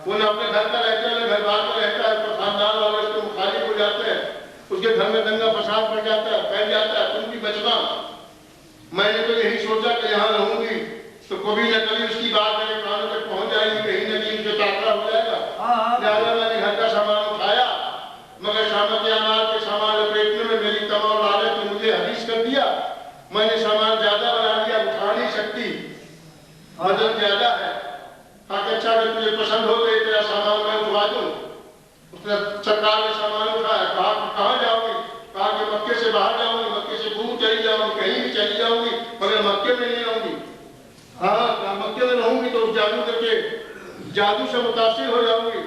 وہ نہ اپنے گھر کا رہتا ہے نہ گھر بار کا رہتا ہے. تو خاندان والے اس کے مخالف ہو جاتے ہیں. اس کے گھر میں دنگا فساد پڑ جاتا ہے، پھیل جاتا ہے. تم بھی بچنا. میں نے تو یہی سوچا کہ یہاں رہوں گی تو کبھی نہ کبھی اس کی بات میرے کانوں تک پہنچ جائے گی، کہیں نہ کہیں سے ٹاکرا ہو جائے گا. لہٰذا میں نے گھر کا سامان اٹھایا، مگر شامت انار کے سامان لپیٹنے میں میری تمام لالچ نے مجھے حدیث کر دیا. میں نے سامان زیادہ بنا لیا، اٹھا نہیں سکتی، وزن زیادہ ہے. کہا کہ اچھا اگر تجھے پسند ہو تو تیرا سامان میں اٹھوا دوں. اس نے سرکار نے سامان اٹھایا. کہا کہ کہاں جاؤ گی؟ کہا کہ مکے سے باہر جاؤں گی، مکے سے دور چلی جاؤں گی، کہیں بھی چلی جاؤں گی، مگر مکے میں نہیں رہوں گی. ہاں مکے میں رہوں گی تو اس جادو کے جادو سے متاثر ہو جاؤں گی.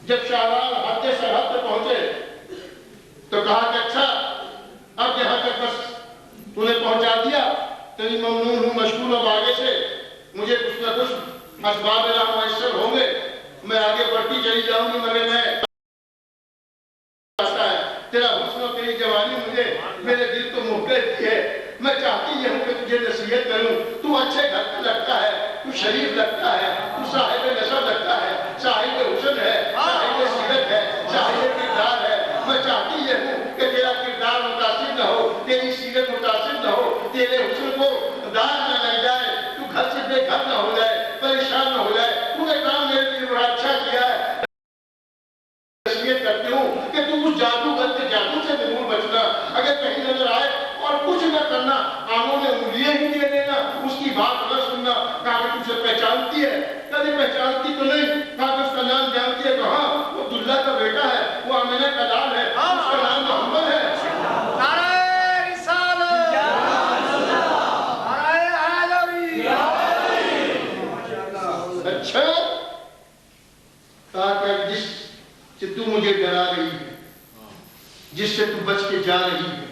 جب شاہرال حد سرحد پہ پہنچے تو کہا کہ اچھا اب یہاں تک بس تو نے پہنچا دیا، تیری ممنون ہوں، مشکور. اب آگے سے مجھے کچھ نہ کچھ اسباب راہ میسر ہوں گے، میں آگے بڑھتی چلی جاؤں گی. مگر میں تیرا حسن و تیری جوانی مجھے میرے دل کو موہ لیتی ہے. میں چاہتی یہ ہوں کہ تجھے نصیحت کروں. تو اچھے گھر کا لگتا ہے، تو شریف لگتا ہے، تو صاحب نسب لگتا ہے، صاحب حسن ہے، صاحب سیرت ہے، صاحب کردار ہے. میں چاہتی یہ ہوں کہ تیرا کردار متاثر نہ ہو، تیری سیرت متاثر نہ ہو، تیرے حسن کو داغ نہ لگ جائے، تو گھر سے بے گھر نہ ہو جائے، پریشان نہ ہو جائے. تو نے کام میرے لیے بڑا اچھا کیا ہے. نصیحت کرتی ہوں کہ تو اس جادوگر کے جادو سے ضرور بچنا. اگر کہیں نظر آئے اور کچھ نہ کرنا، کانوں میں انگلیاں ہی دے دینا، اس کی بات نہ سننا. کہا کہ تجھے پہچانتی ہے؟ کبھی پہچانتی تو نہیں. کہا کہ اس کا نام جانتی ہے؟ کہاں؟ وہ عبداللہ کا بیٹا ہے، وہ آمنہ کا لال ہے، اس کا نام محمد ہے. اچھا کہا کہ جس سے تو مجھے ڈرا رہی ہے، جس سے تو بچ کے جا رہی ہے،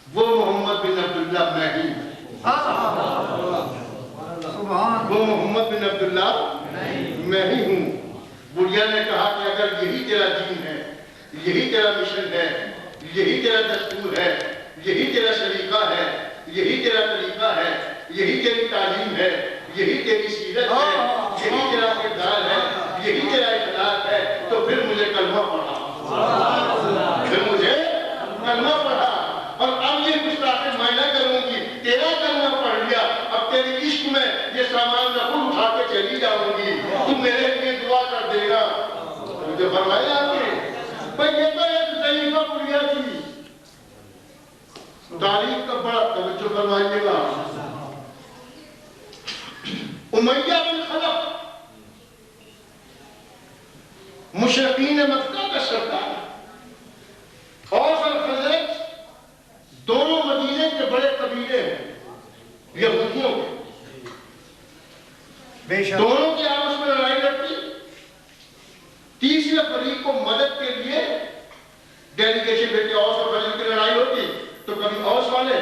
وہ محمد بن عبداللہ میں ہی ہوں. وہ محمد بن عبداللہ میں ہی ہوں. بڑھیا نے کہا کہ اگر یہی تیرا دین ہے، یہی تیرا مشن ہے، یہی تیرا دستور ہے، یہی تیرا سلیقہ ہے، یہی تیرا طریقہ ہے، یہی تیری تعلیم ہے، یہی تیری سیرت ہے، یہی تیرا کردار ہے، یہی تیرا اخلاق ہے، تو پھر مجھے کلمہ پڑھا. پھر مجھے کلمہ پڑھا. اور اب یہ گستاخی میں نہ کروں گی. تیرا کلمہ پڑھ لیا، اب تیری عشق میں یہ سامان میں خود اٹھا کے چلی جاؤں گی. تو میرے لیے دعا کر دے گا. مجھے فرمایا آپ نے بھائی یہ تو ایک ضعیفہ بڑھیا تھی. تعریف کا بڑا توجہ فرمائیے گا. امیہ بن خلف مشرقین مکہ کا سردار، اوس اور خزرج دونوں مدینے کے بڑے قبیلے ہیں یہودیوں کے، دونوں کی آپس میں لڑائی لڑتی، تیسرے فریق کو مدد کے لیے ڈیلیگیشن بھیجتے، اوس اور خزرج کی لڑائی ہوتی تو کبھی اوس والے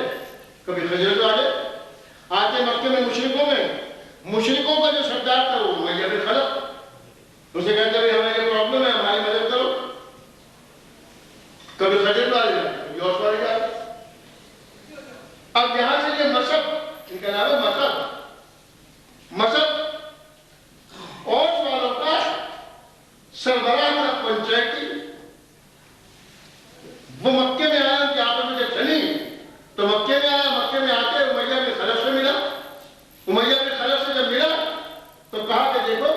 کبھی خزرج والے آتے مکے میں مشرکوں کا جو سردار تھا وہ امیہ بن خلف، اسے کہتے ہیں ہمیں یہ پرابلم ہے ہماری مدد کرو، کبھی خزرج والے جاتے کبھی اوس والے جاتے۔ اب یہاں سے یہ مصب، ان کا نام ہے مصب اوس والوں کا سربراہ تھا پنچایتی، وہ مکے میں آیا، ان کی آپس میں جب چلی تو مکے میں آیا، مکے میں آتے امیہ بن خلف سے ملا، امیہ بن خلف سے جب ملا تو کہا کہ دیکھو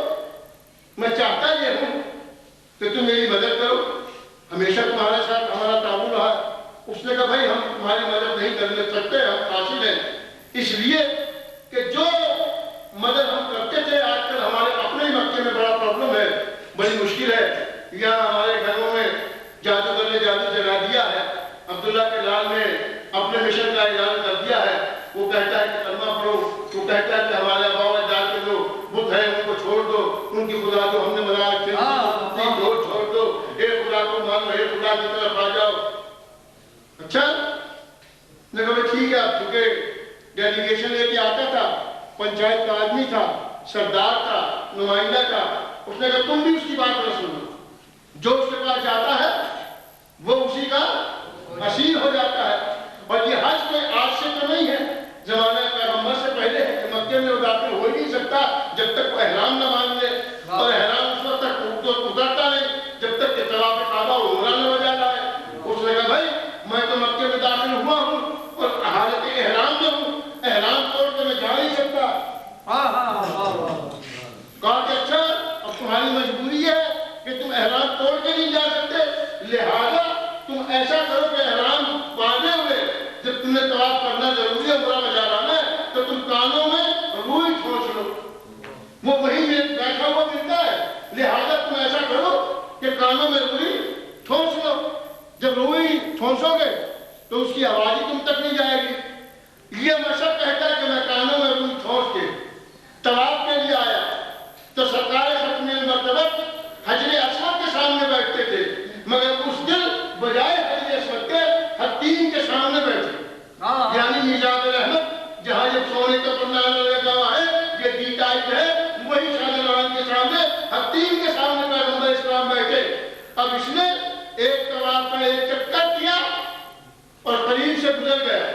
میں چاہتا یہ ہوں کہ تم میری مدد کرو، ہمیشہ تمہارے ساتھ ہمارا تعاون رہا ہے۔ اس نے کہا بھائی ہم تمہاری مدد نہیں کرنے سکتے، ہم قاصد ہیں، اس لیے کہ جو مدد ہم کرتے تھے آج کل ہمارے اپنے ہی مکے میں بڑا پرابلم ہے، بڑی مشکل ہے، یا ہمارے گھروں میں جادوگر نے جادو جگا دیا ہے، عبداللہ کے لال نے اپنے مشن کا اعلان کر دیا ہے، وہ کہتا ہے کہ کلمہ پڑھو، وہ کہتا ہے کہ ہمارے آباء و اجداد کے جو بت ہیں ان کو چھوڑ دو، ان کی خدا جو ہم نے بنا رکھے ہیں وہ چھوڑ دو، ایک خدا کو مانو، ایک خدا کی طرف آ جاؤ۔ اچھا نے کہا ٹھیک ہے، اب چونکہ ڈیلیگیشن لے کے آتا تھا، پنچایت کا آدمی تھا، سردار تھا، نمائندہ تھا، اس نے کہا تم بھی اس کی بات نہ سنو، جو اس کے پاس جاتا ہے وہ اسی کا اسیر ہو جاتا ہے۔ اور یہ حج کوئی آج سے تو نہیں ہے، زمانہ پیغمبر سے پہلے ہے کہ مکے میں وہ داخل ہو ہی نہیں سکتا جب تک وہ احرام نہ مان لے، اور احرام اس وقت تک اترتا نہیں جب تک کہ طواف کعبہ و عمرہ نہ ہو جاتا ہے۔ اس نے کہا بھائی میں تو مکے میں داخل ہوا ہوں اور حالت احرام میں ہوں، احرام توڑ کے میں جا نہیں سکتا۔ کہا کہ اچھا اب تمہاری مجبوری ہے کہ تم احرام توڑ کے نہیں جا سکتے، لہذا تم ایسا کرو کہ احرام باندھے ہوئے جب تمہیں طواف کرنا ضروری ہے، عمرہ میں جانا ہے تو تم کانوں میں روئی ٹھونس لو، وہ وہیں بیٹھا ہوا ملتا ہے، لہذا تم ایسا کرو کہ کانوں میں روئی ٹھونس لو، جب روئی ٹھونسو گے تو اس کی آواز ہی تم تک نہیں جائے گی۔ یہ مشہور کہتا ہے کہ میں کانوں میں روئی ٹھونس کے طواف کے لیے آیا تو سرکار ختم المرتبہ حجر اسود کے سامنے بیٹھتے تھے، مگر اس دن بجائے حجر اسود کے حتیم کے سامنے بیٹھے، یعنی میزان رحمت جہاں یہ سونے کا پلہ لگا ہوا ہے، یہ ڈی ٹائپ ہے، وہی شاہ جلال کے سامنے حتیم کے سامنے پیغمبر اسلام بیٹھے۔ اب اس نے ایک طواف کا ایک چکر کیا اور قریب سے گزر گیا،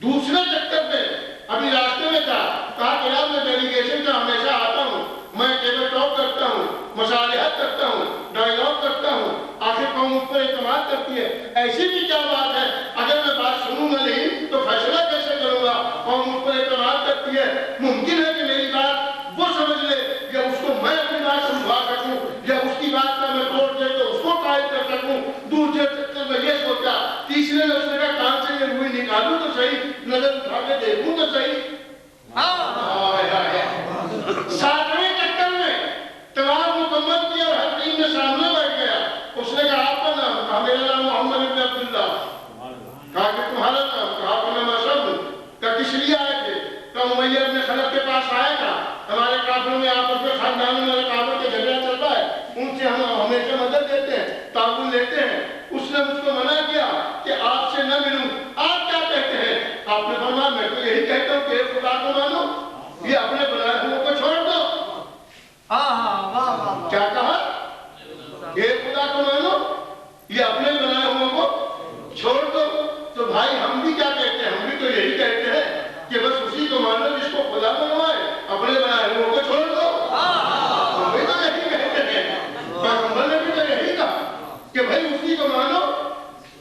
دوسرے چکر میں ابھی راستے میں تھا، کہا کہ یار میں ڈیلیگیشن کا ہمیشہ آتا ہوں، میں ٹیبل ٹاک کرتا ہوں، مصالحت کرتا ہوں، ڈائیلاگ کرتا ہوں، آخر قوم اس پر اعتماد کرتی ہے، ایسی بھی کیا بات ہے اگر میں بات سنوں گا نہیں تو فیصلہ کیسے کروں گا، قوم اس پر اعتماد کرتی ہے، ممکن ہے کہ میری بات وہ سمجھ لے یا اس کو میں اپنی بات سمجھا سکوں یا اس کی بات کا میں توڑ دے تو اس کو قائل کر سکوں، دوسرے چکر میں یہ سوچا، تیسرے میں اس نے کہا کان سے یہ روئی نکالوں تو صحیح، نظر اٹھا کے دیکھوں تو صحیح۔ ساتویں چکر میں طواف مکمل کیا اور حتیم نے سامنے بیٹھ گیا، اس نے کہا آپ کا نام؟ کہا میرا نام محمد بن عبداللہ۔ کہا کہ تمہارا نام؟ کہا کہ میں مشہور ہوں۔ کہا کس لیے آئے تھے؟ کہا امیہ بن خلف کے پاس آیا تھا، ہمارے کافروں میں آپس میں خاندانوں میں کعبہ کے جھگڑا چل رہا ہے، ان سے ہم ہمیشہ مدد دیتے ہیں، تعاون لیتے ہیں، اس نے مجھ کو منع کیا کہ آپ سے نہ ملوں، آپ کیا کہتے ہیں؟ آپ نے فرمایا میں تو یہی کہتا ہوں کہ ایک خدا کو مانو، یہ اپنے بنائے ہوئے کو چھوڑ دو۔ کیا کہا؟ ایک خدا کو مانو، یہ اپنے بنائے ہوئے کو چھوڑ دو۔ تو بھائی ہم بھی کیا کہتے ہیں؟ ہم بھی تو یہی کہتے ہیں کہ بس اسی کو مانو جس کو خدا بنوائے، اپنے بنائے ہوئے کو چھوڑ دو۔ ہم بھی تو یہی کہتے ہیں، پیغمبر نے بھی تو یہی کہا کہ بھائی اسی کو مانو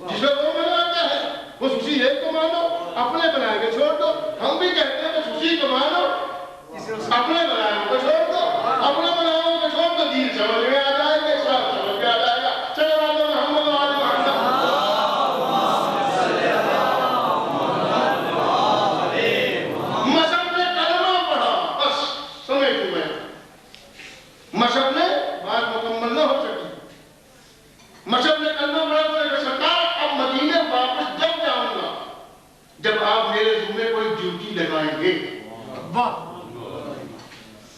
جسے وہ بناتا ہے، بس اسی ایک کو مانو، اپنے بنائے کے چھوڑ دو۔ ہم بھی کہتے ہیں بس اسی کو مانو، اپنے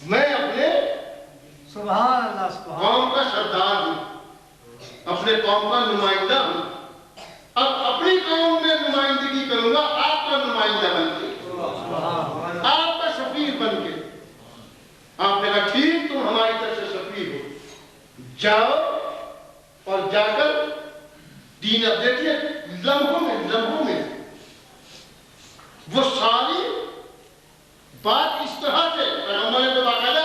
میں اپنے سبحان اللہ سبحان قوم کا سردار ہوں، اپنے قوم کا نمائندہ ہوں، اب اپنی قوم میں نمائندگی کروں گا آپ کا نمائندہ بن کے، آپ کا سفیر بن کے۔ آپ نے کہا ٹھیک، تم ہماری طرف سے سفیر ہو، جاؤ اور جا کر دین۔ اب دیکھیے لمحوں میں وہ ساری بات اس طرح سے پیغمبر نے تو باقاعدہ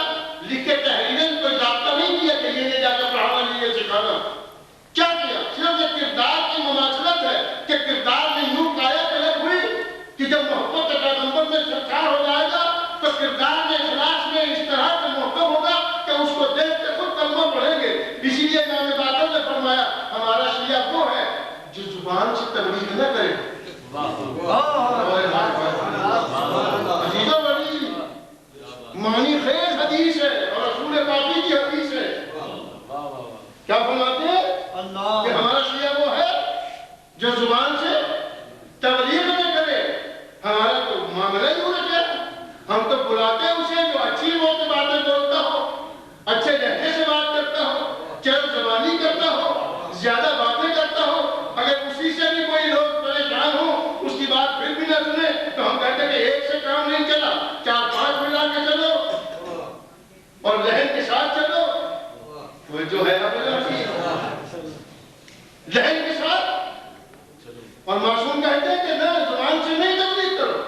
لکھ کے تحریریں کوئی ضابطہ نہیں کیا کہ یہ جا کر پڑھانا یہ سکھانا، کیا کیا؟ صرف ایک کردار کی مماثلت ہے کہ کردار میں یوں کایا پلٹ ہوئی کہ جب محبت پیغمبر میں سرکار ہو جائے گا تو کردار میں اخلاص میں اس طرح سے محکم ہوگا کہ اس کو دیکھ کے خود کلمہ پڑھیں گے۔ اسی لیے امام باقر نے فرمایا ہمارا شیعہ وہ ہے جو زبان سے تبلیغ نہ کرے۔ عزیزوں بڑی معنی خیز حدیث ہے اور رسول پاکی کی حدیث ہے۔ کیا فرماتے ہیں کہ ہمارا شیعہ وہ ہے جو زبان سے تبلیغ نہ کرے، ہمارا تو معاملہ ہی ہو رہا ہے، ہم تو بلاتے اسے جو اچھی موت باتیں بولتا ہو، اچھے لہجے سے بات کرتا ہو، چہر زبانی کرتا ہو، زیادہ باتیں کرتا ہو۔ اگر اسی سے بھی کوئی لوگ پریشان ہو، اس کی بات پھر بھی نہ سنے تو ہم کہتے ہیں کہ ایک سے کام نہیں چلا، 4-5 ملا کے چلو اور لہن کے ساتھ چلو۔ وہ جو ہے لہن کے ساتھ، اور معصوم کہتے ہیں کہ نہ زبان سے نہیں تبلیغ کرو۔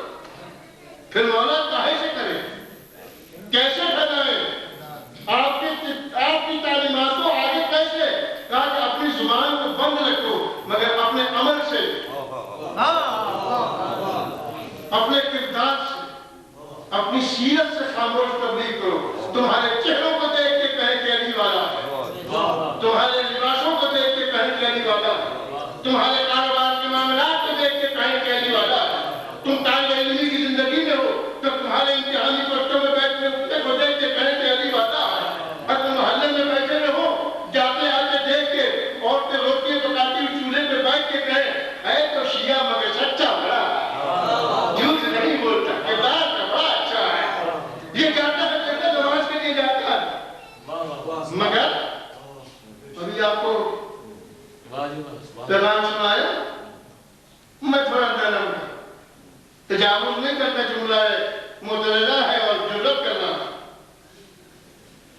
پھر مولا کاہے سے کرے، کیسے پھیلائیں؟ آپ کی تعلیمات کو آگے کیسے؟ کہا کہ اپنی زبان کو بند رکھو مگر اپنے عمل سے، اپنے کردار سے، اپنی سیرت سے خاموش تبلیغ کرو۔ تمہارے چہروں کو دیکھ کے کہیں کہ علی والا ہے، تمہارے لباسوں کو دیکھ کے کہیں کہ علی والا ہے، تمہارے کاروبار کے معاملات کو دیکھ کے کہیں کہ علی والا ہے۔ تم طالب علمی کی زندگی میں ہو تو تمہارے امتحانی پرچوں میں بیٹھے اٹھتے کو دیکھ کے کہیں کہ علی والا ہے۔ اور تم محلے میں بیٹھے رہو، جاتے آتے دیکھ کے عورتیں روٹیاں پکاتی ہوئی چولہے پہ بیٹھ کے کہیں اے تو شیعہ مگر سچا بڑا ہے، جھوٹ نہیں بولتا، کردار کا بڑا اچھا ہے، یہ جاتا ہے کہتا نماز کے لیے جاتا ہے۔ مگر ابھی آپ کو پیغام سنایا، میں تھوڑا تعلم تجاوز نہیں کرتا، جملہ معترضہ ہے اور جرات کرنا۔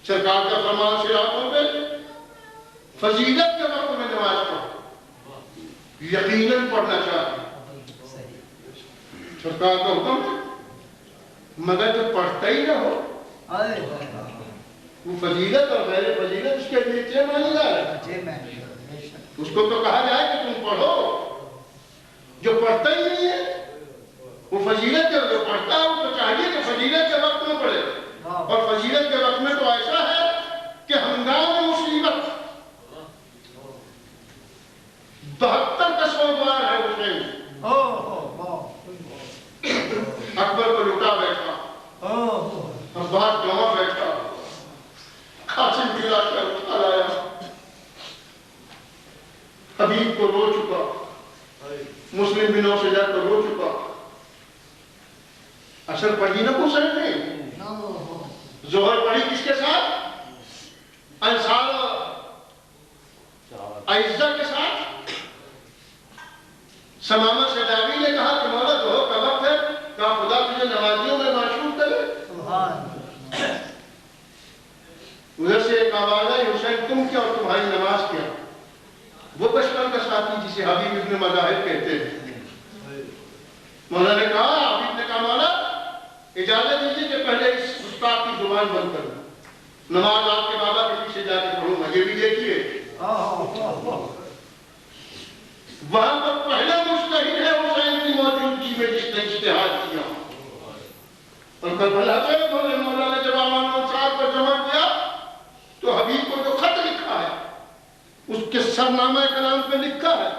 سرکار کا فرمان سراغوں پہ فضیلت کے وقت میں نماز پڑھو، یقیناً پڑھنا چاہیے، سرکار کا حکم ہے، مگر جو پڑھتا ہی نہ ہو وہ فضیلت اور غیر فضیلت اس کے لیے کیا مانی جا رہا ہے؟ اس کو تو کہا جائے کہ تم پڑھو، جو پڑھتا ہی نہیں ہے وہ فضیلت ہے، جو پڑھتا ہے وہ تو چاہیے کہ فضیلت کے وقت میں پڑھے، اور فضیلت کے وقت میں تو ایسا ہے کہ ہنگام مصیبت 72 کا سوگوار ہے حسین، اکبر کو لٹا بیٹھا، عباس گواں بیٹھا، قاسم کی لاش کا اٹھا لایا، حبیب کو رو چکا، مسلم بنوں سے جا کر رو چکا، اثر پڑھی نہ حسین نے، ظہر پڑھی کس کے ساتھ؟ انصار عزہ کے ساتھ۔ سمامہ شدابی نے کہا کہ مولا ظہر کا وقت ہے، کہا خدا تجھے نمازیوں میں معشوق کرے۔ ادھر سے ایک آواز آئی، حسین تم کیا اور تمہاری نماز کیا؟ وہ بچپن کا ساتھی جسے حبیب ابن مظاہر کہتے ہیں، مولا نے کہا، حبیب نے کہا مولا اجازت دیجیے کہ پہلے اس استاد کی زبان بند کر دوں، نماز آپ کے بابا کے پیچھے جا کے پڑھوں گا، یہ بھی دیکھیے وہاں پر پہلا مجتہد ہے حسین کی موجودگی میں جس نے اجتہاد کیا، اور کربلا سے مولا نے جب امان انصار کو جمع کیا تو حبیب کو جو خط لکھا ہے اس کے سرنامہ کلام پہ لکھا ہے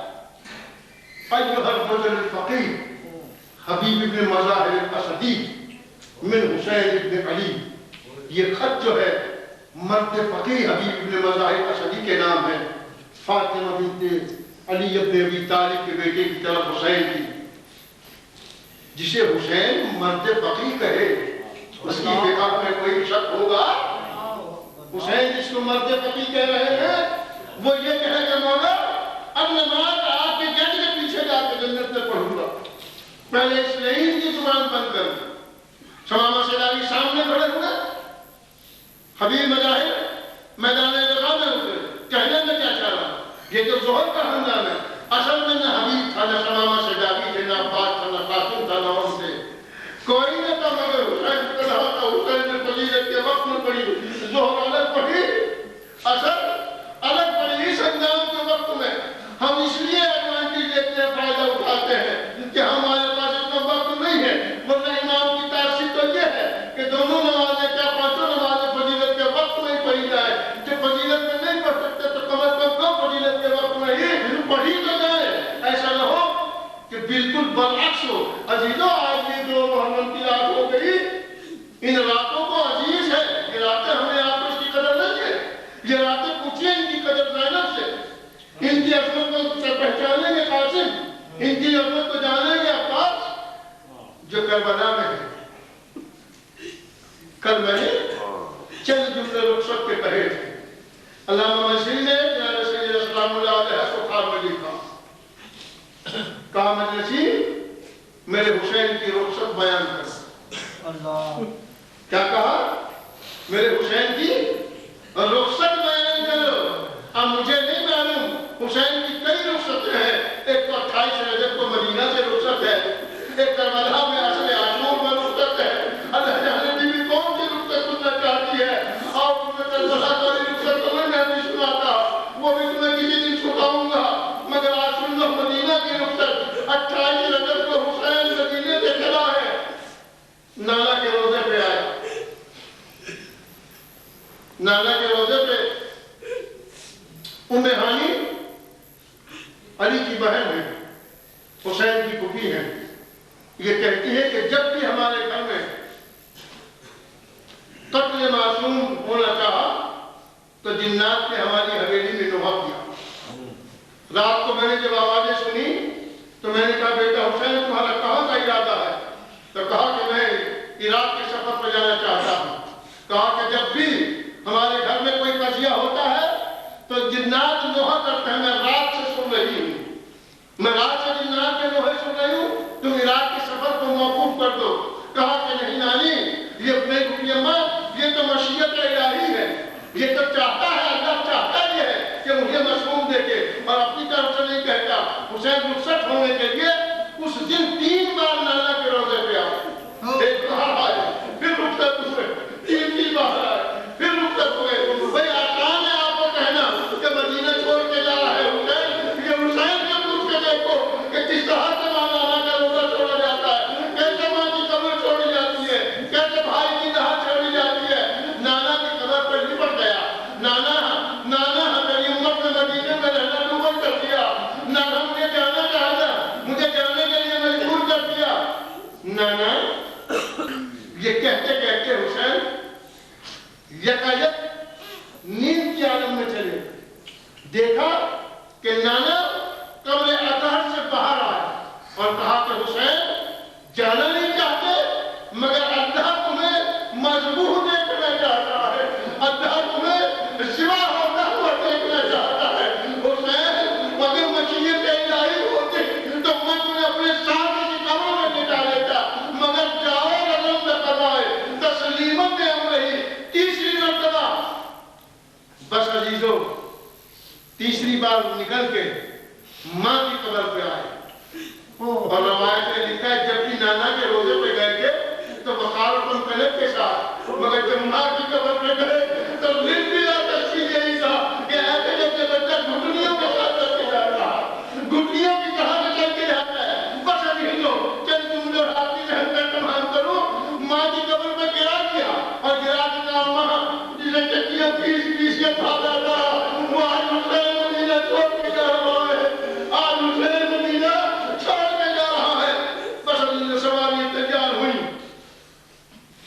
ایھا الرجل الفقیہ حبیب ابن مظاہر الاسدی من حسین ابن علی۔ یہ خط جو ہے مرد فقیہ حبیب ابن مظاہر اسدی کے نام ہے، فاطمہ بنت علی ابن ابی طالب کے بیٹے کی طرف حسین کی، جسے حسین مرد فقیہ کہے اس کی بقاء میں کوئی شک ہوگا؟ حسین جس کو مرد فقی کہہ رہے ہیں وہ یہ کہے کہ مولا اب نماز آپ کے جج کے پیچھے جا کے جنت میں پڑھوں گا، پہلے اس لئین کی زبان بند کر دیں۔ شمامہ سیداوی سامنے کھڑے ہوئے، حبیب مجاہد میدان لقاء میں اترے، کہنے میں کیا چاہ رہا یہ تو ظہر کا خاندان ہے، اصل میں نہ حبیب تھا نہ شمامہ سیداوی تھے نہ عباس تھا نہ قاسم تھا نہ عمر تھے، کوئی نہ تھا مگر حسین کو رہا تھا۔ حسین نے فضیلت کے وقت میں پڑھی، ظہر الگ پڑھی، اثر الگ پڑھی۔ اس اندام کے وقت میں ہم اس لیے ایڈوانٹیج لیتے ہیں، فائدہ اٹھاتے ہیں کہ ہمارے پاس اتنا وقت نہیں ہے، ورنہ امام کی تاثیر تو یہ ہے کہ دونوں نمازیں کیا پانچوں نمازیں فضیلت کے وقت میں ہی پڑھی جائے۔ جو فضیلت میں نہیں پڑھ سکتے تو کم از کم کم فضیلت کے وقت میں ہی پڑھی تو جائے۔ ایسا نہ ہو کہ بالکل برعکس ہو۔ عزیزوں آج یہ جو محرم کی رات ہو گئی، ان راتوں کو عزیز ہے، یہ راتیں ہمیں آپ کو اس کی قدر نہیں ہے، یہ راتیں پوچھیں ان کی قدر زینب سے، ان کی عظمت کو پہچانیں گے قاسم، ان کی عظمت کو جانیں گے عباس جو کربلا میں ہے۔ کل میں نے چند جملے رخصت کے کہے تھے، علامہ مسیح نے جناب سید اسلام اللہ علیہ سبحان میں لکھا، کہا مجلسی میرے حسین کی رخصت بیان کر۔ کیا کہا؟ میرے حسین کی رخصت بیان کرو۔ اب مجھے نہیں معلوم، حسین کی کئی رخصتیں ہیں، ایک تو 28 رجب کو مدینہ سے رخصت ہے، ایک کربلا میں عصر عاشور میں رخصت ہے، اللہ جانے بی بی کون سی رخصت سننا چاہتی ہے، اور تمہیں کربلا والی رخصت تو میں نہیں سناتا، وہ بھی تمہیں کسی دن سناؤں گا، مگر آج سن لو مدینہ کی رخصت۔ 28 رجب کو حسین مدینے سے چلا ہے، نانا کے روزے پہ آیا، نانا کے روزے پہ ام ہانی علی کی بہن ہے، حسین کی پھوپھی ہے، یہ کہتی ہے کہ جب بھی ہمارے گھر میں قتل معصوم ہونا چاہا تو جنات نے ہماری حویلی میں نوحہ کیا۔ رات کو میں نے جب آوازیں سنی تو میں نے کہا بیٹا حسین تمہارا کہاں کا ارادہ ہے؟ تو کہا کہ میں عراق کے سفر پر جانا چاہتا ہوں۔ کہا کہ جب بھی ہمارے گھر میں کوئی قضیہ ہوتا ہے تو جنات نوحہ کرتے ہیں، میں رات سے سن رہی ہوں، میں رات سے جنات کے نوحے سن رہی ہوں، تم عراق کے سفر کو موقوف کر دو۔ کہا کہ نہیں نانی، یہ میری اماں یہ تو مشیت الہی ہے، یہ تو چاہتا ہے، اللہ چاہتا یہ ہے کہ مجھے معصوم دیکھے، اور اپنی طرف سے نہیں کہتا۔ حسین رخصت ہونے کے لیے اس دن 3 بار نانا کے روزے پہ آؤ، ایک باہر آئے، پھر رخصت ہوئے، 3 باہر آئے، پھر رخصت ہوئے۔ بھئی آسان ہے آپ کو کہنا کہ مدینہ چھوڑ کے جا رہا ہے حسین، یہ حسین سے پوچھ کے دیکھو کہ کس طرح سے ماں نانا کا روزہ چھوڑا جاتا ہے، کیسے ماں کی قبر چھوڑی جاتی ہے، کیسے بھائی کی دہا چھوڑی جاتی ہے۔ نانا کی قبر پر لپٹ گیا، نانا میری امت میں مدینے میں رہنا دور کر دیا، نانا مجھے جانا چاہتا، مجھے جانے کے لیے مجبور کر دیا۔ نانا یہ کہتے کہتے حسین یکایک نیند کی عالم میں چلے، دیکھا کہ نانا قبر اطہر سے باہر آیا اور کہا کہ حسین جانا نہیں چاہتے مگر اللہ تمہیں مذبوح دیکھنا چاہتا ہے، اللہ تمہیں سوا ہوتا ہوا دیکھنا چاہتا ہے۔ حسین اگر مشیت الہی ہوتی تو میں تمہیں اپنے ساتھ کی قبر میں لٹا لیتا، مگر جاؤ رضم میں فرمائے تسلیمت امرہی 3 مرتبہ۔ بس عزیزو 3 بار نکل کے ماں کی قبر پہ آئے، اور روایت نے لکھا ہے جب بھی نانا کے روزے پہ گئے تھے تو بخارتن قلب کے ساتھ، مگر جب ماں کی قبر پہ گئے تو دل بھی تشکیل یہی تھا کہ ایسے جب بچہ گھٹنیوں کے ساتھ چل کے جاتا ہے، گھٹنیوں کی طرح سے چل کے جاتا ہے۔ بس عزیزو چند جملے آپ کی ذہن میں تمام کروں، ماں کی قبر پہ گرا دیا اور گرا کے کہا ماں جسے چکیاں پیس کے بھاگا تھا وہ آج حسین مدینہ چھوڑ کے جا رہا ہے، آج حسین مدینہ چھوڑ کے جا رہا ہے۔ بس عزیزو سواری تیار ہوئی،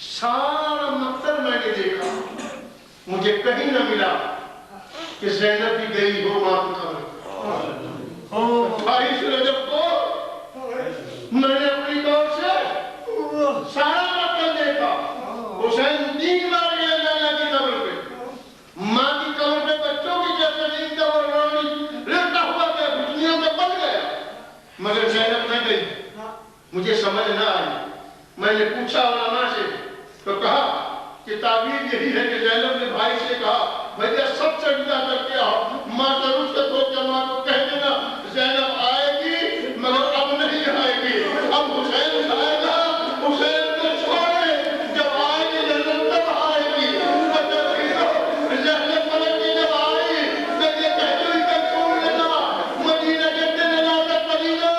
سارا مقتل میں نے دیکھا، مجھے کہیں نہ ملا کہ زینب بھی گئی ہو ماں کی قبر۔ 28 رجب کو میں نے اپنی طور سے سارا مقتل دیکھا، حسین نے پوچھا علماء سے تو کہا کہ تعبیر یہی ہے کہ زینب نے بھائی سے کہا بھیا سب سے جدا کر کے آؤ، ماں کا رخصت ہو کے ماں کو کہہ دینا زینب آئے گی مگر اب نہیں آئے گی، اب حسین آئے گا، حسین کو چھوڑے، جب آئے گی زینب تب آئے گی، زینب ملک کی جب آئی تو یہ کہتے ہوئی کہ چھوڑ لینا مدینہ کے دن نازک مدینہ،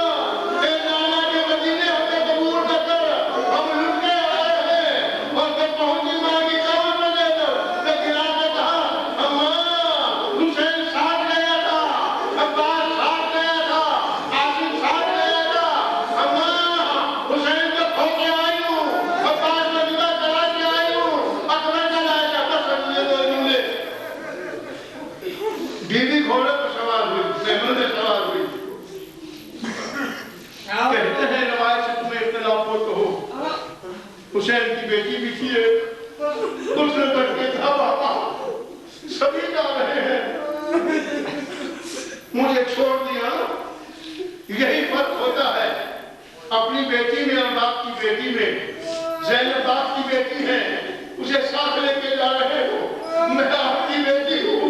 اے نانا کے مدینے ہمیں قبول نہ کر، ہم لٹنے آئے ہیں، اور جب پہنچی ماں کی قبر میں زینب تو گرا کے کہا اماں حسین ساتھ گیا تھا، عباس ساتھ گیا تھا، عاصم ساتھ گیا تھا، اماں حسین کو کھو کے آئی ہوں، عباس کو جدا کرا کے آئی ہوں، اکبر کا لایا تھا، بس یہ دو جملے۔ بیوی گھوڑے پر سوار ہوئی، محمود نے سوار ہوئی، کہتے ہیں روایت سے تمہیں اختلاف ہو تو ہو، حسین کی بیٹی بھی تھی اس نے بچ کے کہا بابا سبھی جا رہے ہیں مجھے چھوڑ دیا، یہی فرق ہوتا ہے اپنی بیٹی میں اور باپ کی بیٹی میں۔ زینب باپ کی بیٹی ہے، اسے ساتھ لے کے جا رہے ہو، میں آپ کی بیٹی ہوں،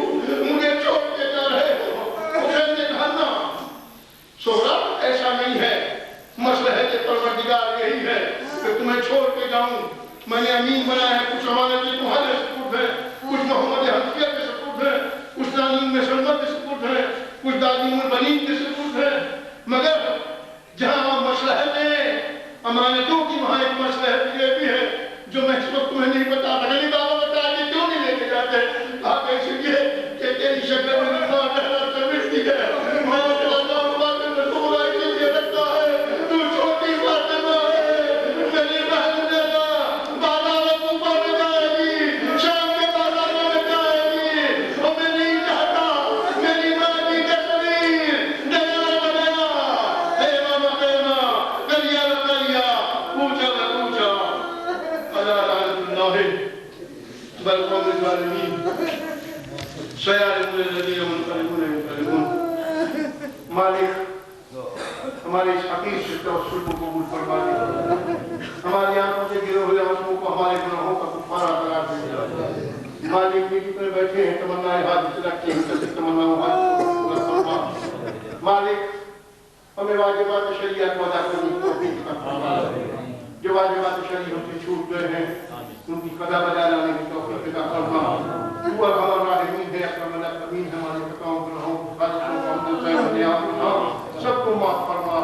مجھے چھوڑ کے جا رہے ہو۔ حسین نے کہا نا سہرا ایسا نہیں ہے، مصلحت پروردگار یہی ہے کہ تمہیں چھوڑ کے جاؤں، میں نے امین بنایا ہے، کچھ ہمارے کے تمہارے سپرد ہیں، کچھ محمد حنفیہ کے سپرد ہیں، کچھ نانین میں سلمت کے سپرد ہیں، کچھ دادیم البنین کے سپرد ہیں، مگر جہاں مصلحتیں امانتوں کی وہاں ایک مصلحت یہ بھی ہے جو میں اس وقت تمہیں نہیں بتا بھلی بابا بتا کہ کیوں نہیں لے کے جاتے، آپ ایسے لیے کہ تیری شکل میں اتنا ڈہرا سمجھتی ہے، میں اللہ اللہ کے رسول آئی کے لیے رکھتا ہے، تو چھوٹی فاطمہ ہے، میری بہن دینا بازار اوپر میں جائے گی، شام کے بازار میں جائے گی، اور میں نہیں چاہتا میری ماں کی تصویر دیوار بنایا، اے ماما کہنا کریا نہ کریا، پوچھا نہ پوچھا، اللہ اللہ بل قوم الظالمین سیعلمون الذین منقلبون منقلبون۔ مالک ہمارے اس حقیق سے توسل کو قبول فرما دے، ہماری آنکھوں سے گرے ہوئے آنسوؤں کو ہمارے گناہوں کا کفارہ قرار دے۔ مالک میٹنگ پر بیٹھے ہیں، تمنا حاجت رکھتے ہیں، کسی تمنا حاجت کو پورا فرما۔ مالک ہمیں واجبات شریعہ کو ادا کرنے کی توفیق عطا فرما، جو واجبات شریعہ سے چھوٹ گئے ہیں ان کی قضا بجا لانے کی توفیق عطا فرما۔ تو ارحم الراحمین ہے، اکرم الاکرمین، ہمارے خطاؤں گناہوں خواہشوں کو عمل سے ہدایت فرما، سب کو معاف فرما،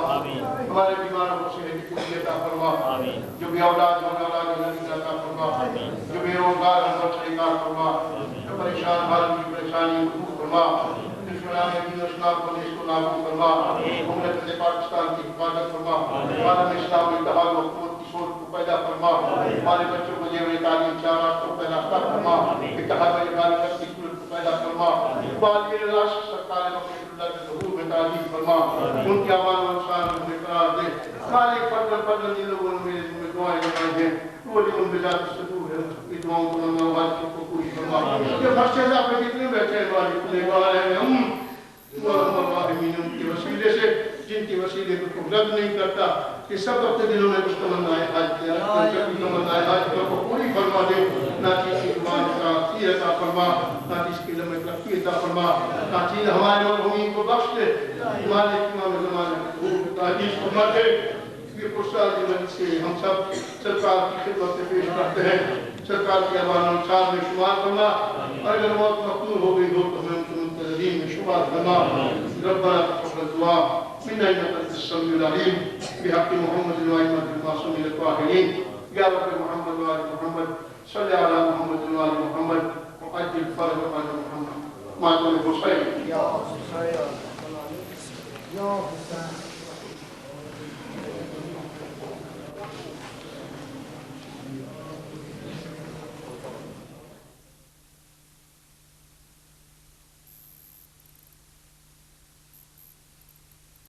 ہمارے بیماروں کو صحت کی عطا فرما، جو بے اولاد ہو اولاد نبی عطا فرما، جو بے روزگار ہو روزگار فرما، جو پریشان حال کی پریشانی کو دور فرما، دشمنان دین و اسلام کو نیست و نابود فرما، مملکت پاکستان کی حفاظت فرما، عالم اسلام اتحاد و قوت کی سوچ کو پیدا فرما، ہمارے بچوں کو زیور تعلیم چارات کو پیدا فرما، اتحاد و یگانگی کی صورت کو پیدا فرما، والدین اللہ سرکار مقصد اللہ کے ظہور میں تعلیم فرما، ان کی امان و انسان میں قرار دے۔ مالک فضل جن لوگوں نے میرے دعائیں لگائی ہیں وہ لمن بذات الصدور ہے، ان دعاؤں کو اللہ واجب کو پوری فرما۔ یہ فرشتے اللہ پہ جتنے بیٹھے ہیں مالک نے کہا ہے ہم الراحمین ان کے وسیلے سے جن کے وسیلے کو تو رد نہیں کرتا، کہ سب اپنے دلوں میں کچھ تمنائیں حاج کیا، کچھ تمنائیں حاج کو پوری فرما دے، ناچیز کی زبان کا عطیہ عطا فرما، ناچیز کی لمحے ترقی عطا فرما، ناچیز ہمارے مرحومین کو بخش دے، مالک امام زمانے کو تعزیز فرما دے۔ یہ پرسال کی مجلس سے ہم سب سرکار کی خدمت سے پیش کرتے ہیں، سرکار کی امان انصار میں شمار فرما، اور اگر موت مقبول ہو گئی ہو تو ہمیں ان کے منتظرین میں شمار فرما۔ ربنا تقبل دعا منا انك انت السميع العليم بحق محمد وائمة المعصومين الطاهرين يا رب محمد وآل محمد صل على محمد وآل محمد وعجل فرج آل محمد مع الحسين يا حسين